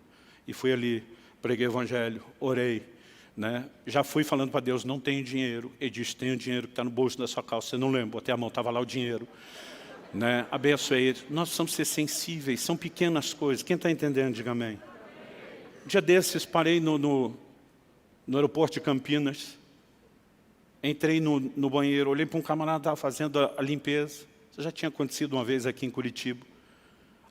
E fui ali, preguei o evangelho, orei. Né? Já fui falando para Deus, não tenho dinheiro. Ele disse, tenho dinheiro que está no bolso da sua calça. Você não lembra, botei a mão, estava lá o dinheiro. Né? Abençoei ele. Nós precisamos ser sensíveis, são pequenas coisas. Quem está entendendo, diga amém. Um dia desses, parei no aeroporto de Campinas. Entrei no banheiro, olhei para um camarada que estava fazendo a limpeza. Isso já tinha acontecido uma vez aqui em Curitiba.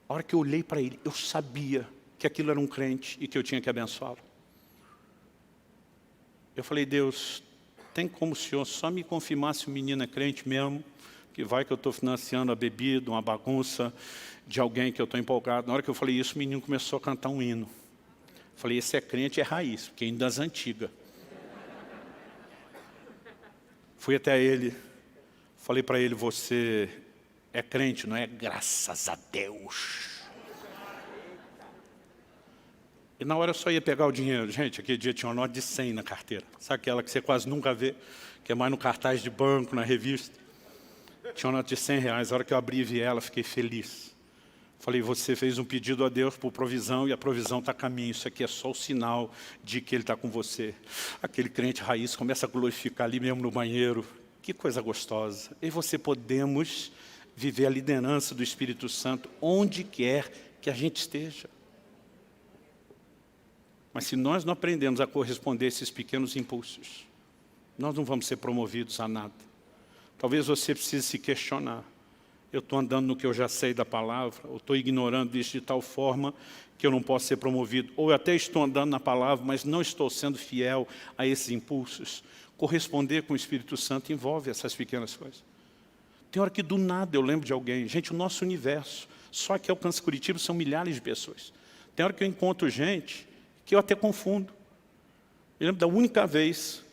A hora que eu olhei para ele, eu sabia que aquilo era um crente e que eu tinha que abençoá-lo. Eu falei, Deus, tem como o Senhor só me confirmar se o menino é crente mesmo, que vai que eu estou financiando a bebida, uma bagunça de alguém que eu estou empolgado. Na hora que eu falei isso, o menino começou a cantar um hino. Eu falei, esse é crente, é raiz, porque é hino das antigas. Fui até ele, falei para ele, você é crente, não é? Graças a Deus. E na hora eu só ia pegar o dinheiro. Gente, aquele dia tinha uma nota de 100 na carteira. Sabe aquela que você quase nunca vê, que é mais no cartaz de banco, na revista? Tinha uma nota de 100 reais. A hora que eu abri e vi ela, fiquei feliz. Falei, você fez um pedido a Deus por provisão e a provisão está a caminho. Isso aqui é só o sinal de que Ele está com você. Aquele crente raiz começa a glorificar ali mesmo no banheiro. Que coisa gostosa. E você podemos viver a liderança do Espírito Santo onde quer que a gente esteja. Mas se nós não aprendemos a corresponder a esses pequenos impulsos, nós não vamos ser promovidos a nada. Talvez você precise se questionar. Eu estou andando no que eu já sei da palavra, ou estou ignorando isso de tal forma que eu não posso ser promovido. Ou eu até estou andando na palavra, mas não estou sendo fiel a esses impulsos. Corresponder com o Espírito Santo envolve essas pequenas coisas. Tem hora que do nada eu lembro de alguém. Gente, o nosso universo, só que Alcance Curitiba são milhares de pessoas. Tem hora que eu encontro gente que eu até confundo. Eu lembro da única vez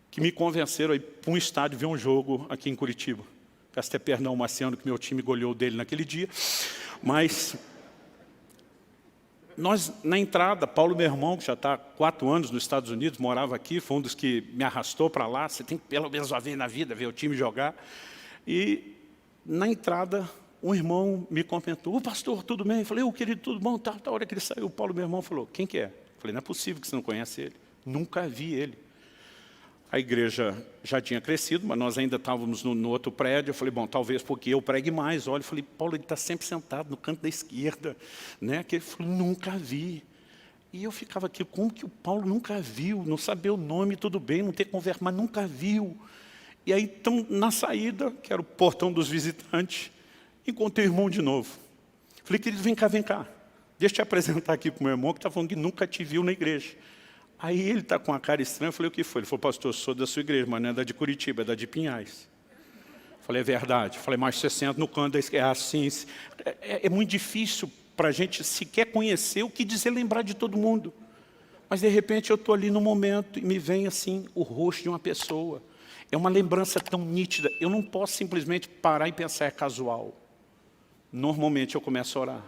que me convenceram a ir para um estádio ver um jogo aqui em Curitiba. Peço até perdão ao Marciano, que meu time goleou dele naquele dia. Mas nós, na entrada, Paulo, meu irmão, que já está há 4 anos nos Estados Unidos, morava aqui, foi um dos que me arrastou para lá. Você tem que pelo menos uma vez na vida ver o time jogar. E na entrada, um irmão me comentou, pastor, tudo bem? Eu falei, querido, tudo bom? Tá. A hora que ele saiu, o Paulo, meu irmão, falou, quem que é? Eu falei, não é possível que você não conhece ele. Nunca vi ele. A igreja já tinha crescido, mas nós ainda estávamos no outro prédio. Eu falei, bom, talvez porque eu pregue mais. Olha, eu falei, Paulo, ele está sempre sentado no canto da esquerda. Né? Que ele falou, nunca vi. E eu ficava aqui, como que o Paulo nunca viu? Não saber o nome, tudo bem, não ter conversa, mas nunca viu. E aí, então, na saída, que era o portão dos visitantes, encontrei o irmão de novo. Falei, querido, vem cá. Deixa eu te apresentar aqui para o meu irmão, que está falando que nunca te viu na igreja. Aí ele está com uma cara estranha, eu falei, o que foi? Ele falou, pastor, eu sou da sua igreja, mas não é da de Curitiba, é da de Pinhais. Eu falei, é verdade. Eu falei, mas você senta no canto da esquerda. É assim, é muito difícil para a gente sequer conhecer o que dizer, lembrar de todo mundo. Mas de repente eu estou ali no momento e me vem assim o rosto de uma pessoa. É uma lembrança tão nítida, eu não posso simplesmente parar e pensar, é casual. Normalmente eu começo a orar.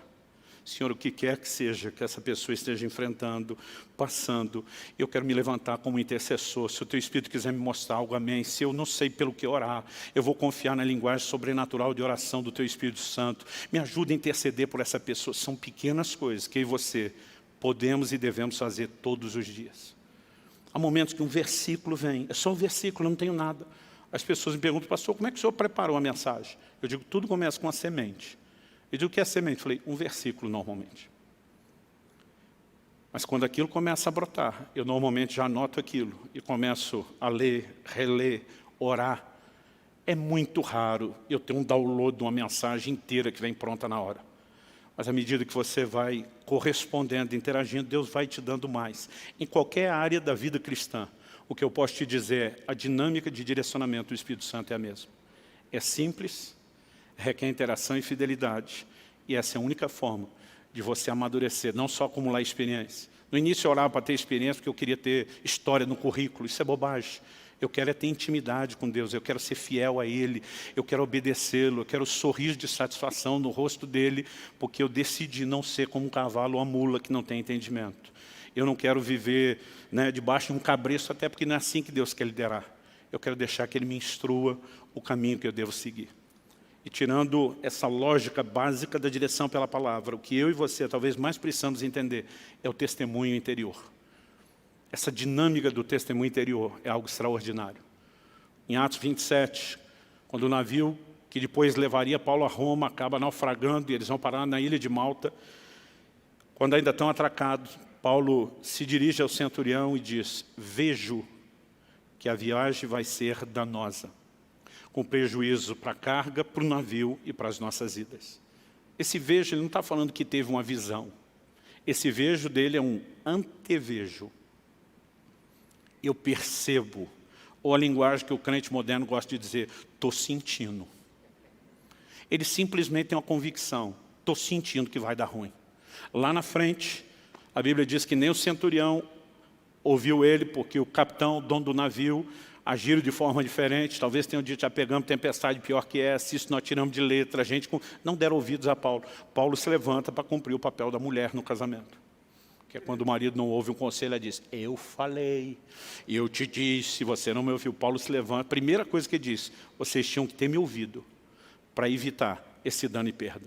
Senhor, o que quer que seja que essa pessoa esteja enfrentando, passando, eu quero me levantar como intercessor. Se o teu Espírito quiser me mostrar algo, amém. Se eu não sei pelo que orar, eu vou confiar na linguagem sobrenatural de oração do teu Espírito Santo. Me ajuda a interceder por essa pessoa. São pequenas coisas que eu e você podemos e devemos fazer todos os dias. Há momentos que um versículo vem, é só um versículo, eu não tenho nada. As pessoas me perguntam, pastor, como é que o senhor preparou a mensagem? Eu digo, tudo começa com uma semente. Eu digo, o que é semente? Eu falei, um versículo normalmente. Mas quando aquilo começa a brotar, eu normalmente já anoto aquilo e começo a ler, reler, orar. É muito raro eu ter um download de uma mensagem inteira que vem pronta na hora. Mas à medida que você vai correspondendo, interagindo, Deus vai te dando mais. Em qualquer área da vida cristã, o que eu posso te dizer é, a dinâmica de direcionamento do Espírito Santo é a mesma. É simples, requer interação e fidelidade. E essa é a única forma de você amadurecer, não só acumular experiência. No início eu orava para ter experiência porque eu queria ter história no currículo. Isso é bobagem. Eu quero é ter intimidade com Deus, eu quero ser fiel a Ele, eu quero obedecê-lo, eu quero o sorriso de satisfação no rosto dEle, porque eu decidi não ser como um cavalo ou uma mula que não tem entendimento. Eu não quero viver debaixo de um cabresto, até porque não é assim que Deus quer liderar. Eu quero deixar que Ele me instrua o caminho que eu devo seguir. E tirando essa lógica básica da direção pela palavra, o que eu e você talvez mais precisamos entender é o testemunho interior. Essa dinâmica do testemunho interior é algo extraordinário. Em Atos 27, quando o navio que depois levaria Paulo a Roma acaba naufragando e eles vão parar na ilha de Malta, quando ainda estão atracados, Paulo se dirige ao centurião e diz: vejo que a viagem vai ser danosa, com prejuízo para a carga, para o navio e para as nossas vidas. Esse vejo, ele não está falando que teve uma visão. Esse vejo dele é um antevejo. Eu percebo, ou a linguagem que o crente moderno gosta de dizer, estou sentindo. Ele simplesmente tem uma convicção, estou sentindo que vai dar ruim. Lá na frente, a Bíblia diz que nem o centurião ouviu ele, porque o capitão, o dono do navio, agiram de forma diferente. Talvez tenham dito, já pegamos tempestade pior que essa, isso nós tiramos de letra. A gente não deram ouvidos a Paulo. Paulo se levanta para cumprir o papel da mulher no casamento. Que é quando o marido não ouve um conselho, ela diz, eu falei, eu te disse, você não me ouviu. Paulo se levanta, a primeira coisa que ele diz, vocês tinham que ter me ouvido para evitar esse dano e perda.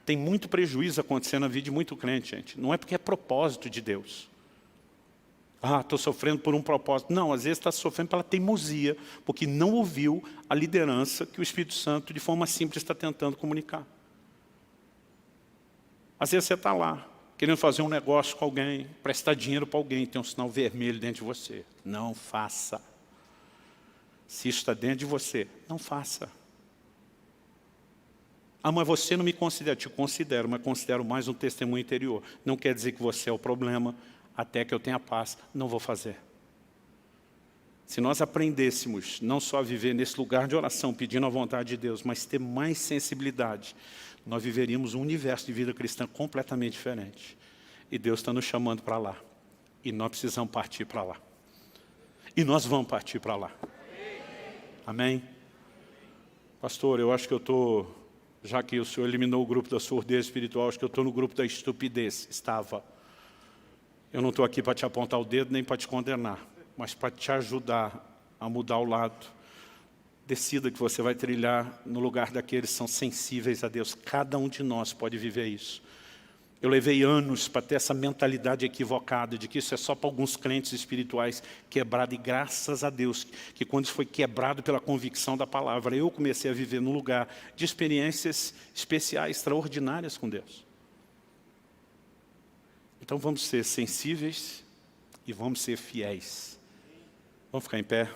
Tem muito prejuízo acontecendo na vida de muito crente, gente. Não é porque é propósito de Deus. Ah, estou sofrendo por um propósito. Não, às vezes está sofrendo pela teimosia, porque não ouviu a liderança que o Espírito Santo, de forma simples, está tentando comunicar. Às vezes você está lá, querendo fazer um negócio com alguém, prestar dinheiro para alguém, tem um sinal vermelho dentro de você. Não faça. Se isso está dentro de você, não faça. Ah, mas você não me considera. Te considero, mas considero mais um testemunho interior. Não quer dizer que você é o problema, até que eu tenha paz, não vou fazer. Se nós aprendêssemos não só a viver nesse lugar de oração, pedindo a vontade de Deus, mas ter mais sensibilidade, nós viveríamos um universo de vida cristã completamente diferente. E Deus está nos chamando para lá. E nós precisamos partir para lá. E nós vamos partir para lá. Amém? Pastor, eu acho que eu estou, já que o senhor eliminou o grupo da surdez espiritual, acho que eu estou no grupo da estupidez. Estava. Eu não estou aqui para te apontar o dedo, nem para te condenar, mas para te ajudar a mudar o lado. Decida que você vai trilhar no lugar daqueles que são sensíveis a Deus. Cada um de nós pode viver isso. Eu levei anos para ter essa mentalidade equivocada de que isso é só para alguns crentes espirituais quebrado. E graças a Deus, que quando isso foi quebrado pela convicção da palavra, eu comecei a viver num lugar de experiências especiais, extraordinárias com Deus. Então vamos ser sensíveis e vamos ser fiéis. Vamos ficar em pé?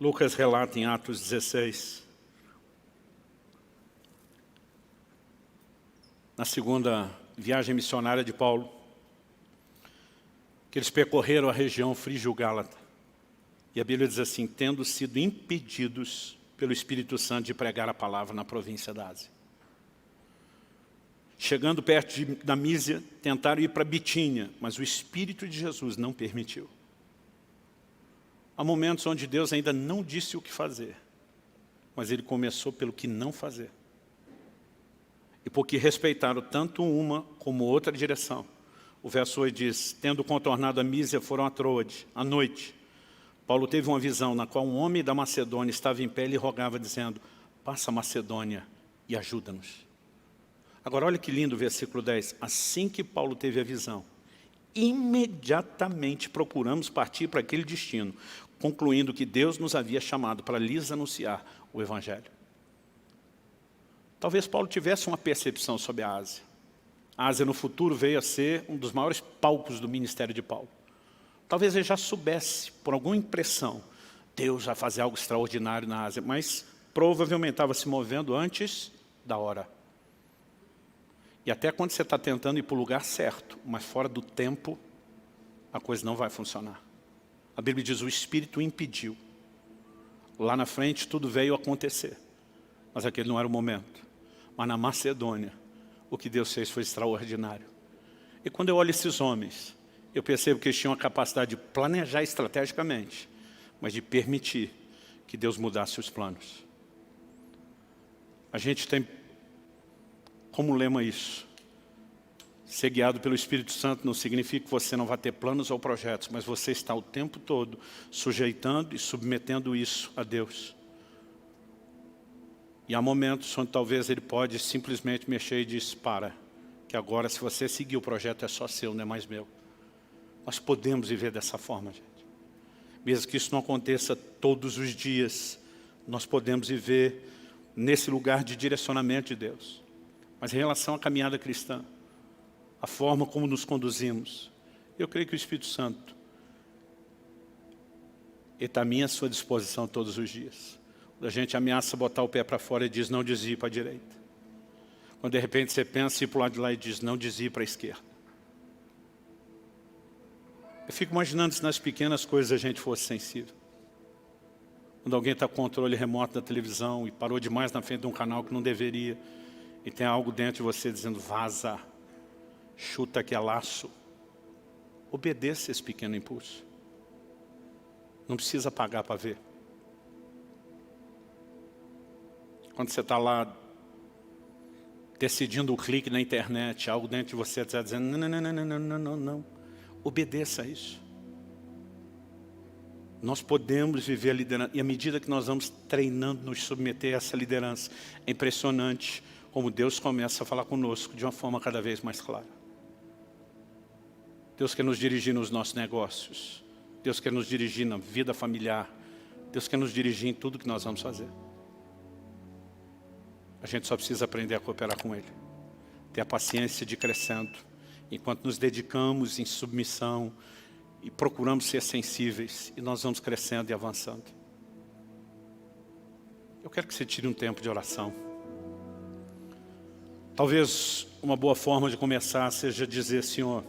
Lucas relata em Atos 16, na segunda viagem missionária de Paulo, que eles percorreram a região frígio-gálata. E a Bíblia diz assim, tendo sido impedidos pelo Espírito Santo de pregar a palavra na província da Ásia. Chegando perto da Mísia, tentaram ir para Bitínia, mas o Espírito de Jesus não permitiu. Há momentos onde Deus ainda não disse o que fazer, mas Ele começou pelo que não fazer. E porque respeitaram tanto uma como outra direção. O verso 8 diz, tendo contornado a Mísia, foram a Troade, à noite. Paulo teve uma visão na qual um homem da Macedônia estava em pé e lhe rogava, dizendo, passa a Macedônia e ajuda-nos. Agora olha que lindo o versículo 10. Assim que Paulo teve a visão, imediatamente procuramos partir para aquele destino, concluindo que Deus nos havia chamado para lhes anunciar o Evangelho. Talvez Paulo tivesse uma percepção sobre a Ásia. A Ásia no futuro veio a ser um dos maiores palcos do ministério de Paulo. Talvez ele já soubesse, por alguma impressão, Deus vai fazer algo extraordinário na Ásia, mas provavelmente estava se movendo antes da hora. E até quando você está tentando ir para o lugar certo, mas fora do tempo, a coisa não vai funcionar. A Bíblia diz, o Espírito impediu. Lá na frente tudo veio acontecer, mas aquele não era o momento. Mas na Macedônia, o que Deus fez foi extraordinário. E quando eu olho esses homens, eu percebo que eles tinham a capacidade de planejar estrategicamente, mas de permitir que Deus mudasse os planos. A gente tem como lema isso. Ser guiado pelo Espírito Santo não significa que você não vai ter planos ou projetos, mas você está o tempo todo sujeitando e submetendo isso a Deus. E há momentos onde talvez Ele pode simplesmente mexer e dizer, para, que agora se você seguir o projeto é só seu, não é mais meu. Nós podemos viver dessa forma, gente. Mesmo que isso não aconteça todos os dias, nós podemos viver nesse lugar de direcionamento de Deus. Mas em relação à caminhada cristã, a forma como nos conduzimos, eu creio que o Espírito Santo está à minha sua disposição todos os dias. Quando a gente ameaça botar o pé para fora e diz, não desvie para a direita. Quando de repente você pensa em ir para o lado de lá e diz, não desvie para a esquerda. Eu fico imaginando se nas pequenas coisas a gente fosse sensível. Quando alguém está com o controle remoto da televisão e parou demais na frente de um canal que não deveria, e tem algo dentro de você dizendo, vaza, chuta que é laço. Obedeça esse pequeno impulso. Não precisa pagar para ver. Quando você está lá decidindo o clique na internet, algo dentro de você está dizendo, não. Obedeça a isso. Nós podemos viver a liderança, e à medida que nós vamos treinando, nos submeter a essa liderança, é impressionante como Deus começa a falar conosco de uma forma cada vez mais clara. Deus quer nos dirigir nos nossos negócios. Deus quer nos dirigir na vida familiar. Deus quer nos dirigir em tudo que nós vamos fazer. A gente só precisa aprender a cooperar com Ele. Ter a paciência de ir crescendo. Enquanto nos dedicamos em submissão e procuramos ser sensíveis, e nós vamos crescendo e avançando. Eu quero que você tire um tempo de oração. Talvez uma boa forma de começar seja dizer, Senhor,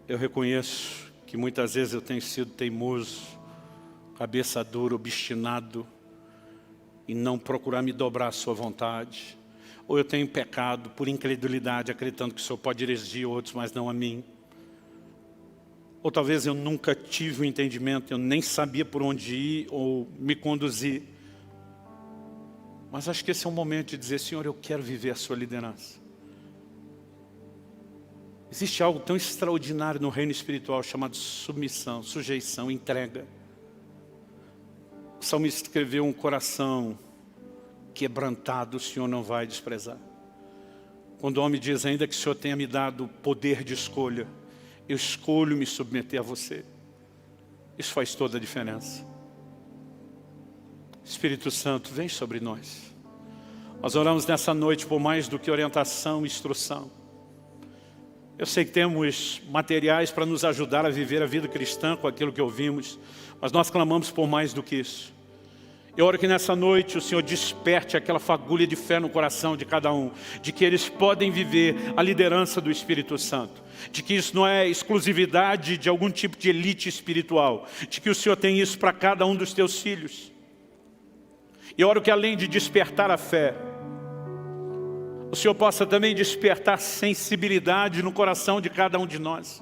eu reconheço que muitas vezes eu tenho sido teimoso, cabeça dura, obstinado, e não procurar me dobrar à sua vontade. Ou eu tenho pecado por incredulidade, acreditando que o Senhor pode dirigir outros, mas não a mim. Ou talvez eu nunca tive o entendimento, eu nem sabia por onde ir ou me conduzir. Mas acho que esse é um momento de dizer, Senhor, eu quero viver a sua liderança. Existe algo tão extraordinário no reino espiritual chamado submissão, sujeição, entrega. O salmista escreveu, um coração quebrantado o Senhor não vai desprezar. Quando o homem diz, ainda que o Senhor tenha me dado poder de escolha, eu escolho me submeter a você. Isso faz toda a diferença. Espírito Santo, vem sobre nós. Nós oramos nessa noite por mais do que orientação e instrução. Eu sei que temos materiais para nos ajudar a viver a vida cristã com aquilo que ouvimos, mas nós clamamos por mais do que isso. Eu oro que nessa noite o Senhor desperte aquela fagulha de fé no coração de cada um, de que eles podem viver a liderança do Espírito Santo, de que isso não é exclusividade de algum tipo de elite espiritual, de que o Senhor tem isso para cada um dos teus filhos. E oro que além de despertar a fé, o Senhor possa também despertar sensibilidade no coração de cada um de nós.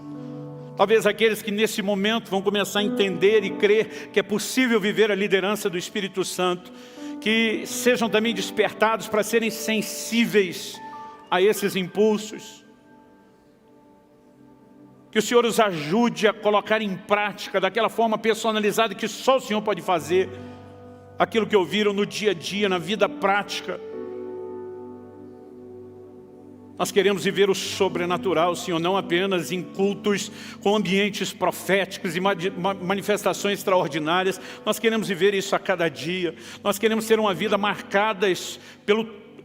Talvez aqueles que nesse momento vão começar a entender e crer que é possível viver a liderança do Espírito Santo, que sejam também despertados para serem sensíveis a esses impulsos. Que o Senhor os ajude a colocar em prática, daquela forma personalizada que só o Senhor pode fazer, aquilo que ouviram no dia a dia, na vida prática. Nós queremos viver o sobrenatural, Senhor, não apenas em cultos com ambientes proféticos e manifestações extraordinárias. Nós queremos viver isso a cada dia. Nós queremos ter uma vida marcada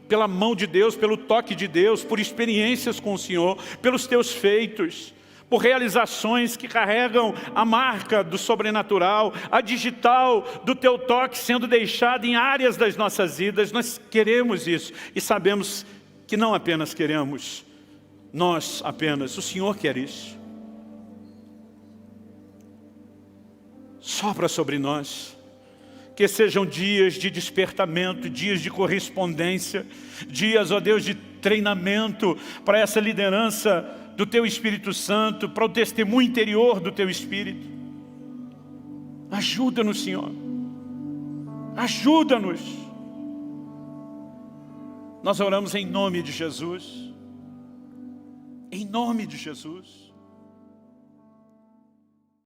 pela mão de Deus, pelo toque de Deus, por experiências com o Senhor, pelos teus feitos, por realizações que carregam a marca do sobrenatural, a digital do teu toque sendo deixada em áreas das nossas vidas. Nós queremos isso e sabemos que não apenas queremos, nós apenas, o Senhor quer isso. Sopra sobre nós, que sejam dias de despertamento, dias de correspondência, dias, ó Deus, de treinamento para essa liderança do Teu Espírito Santo, para o testemunho interior do Teu Espírito. Ajuda-nos, Senhor, ajuda-nos. Nós oramos em nome de Jesus. Em nome de Jesus.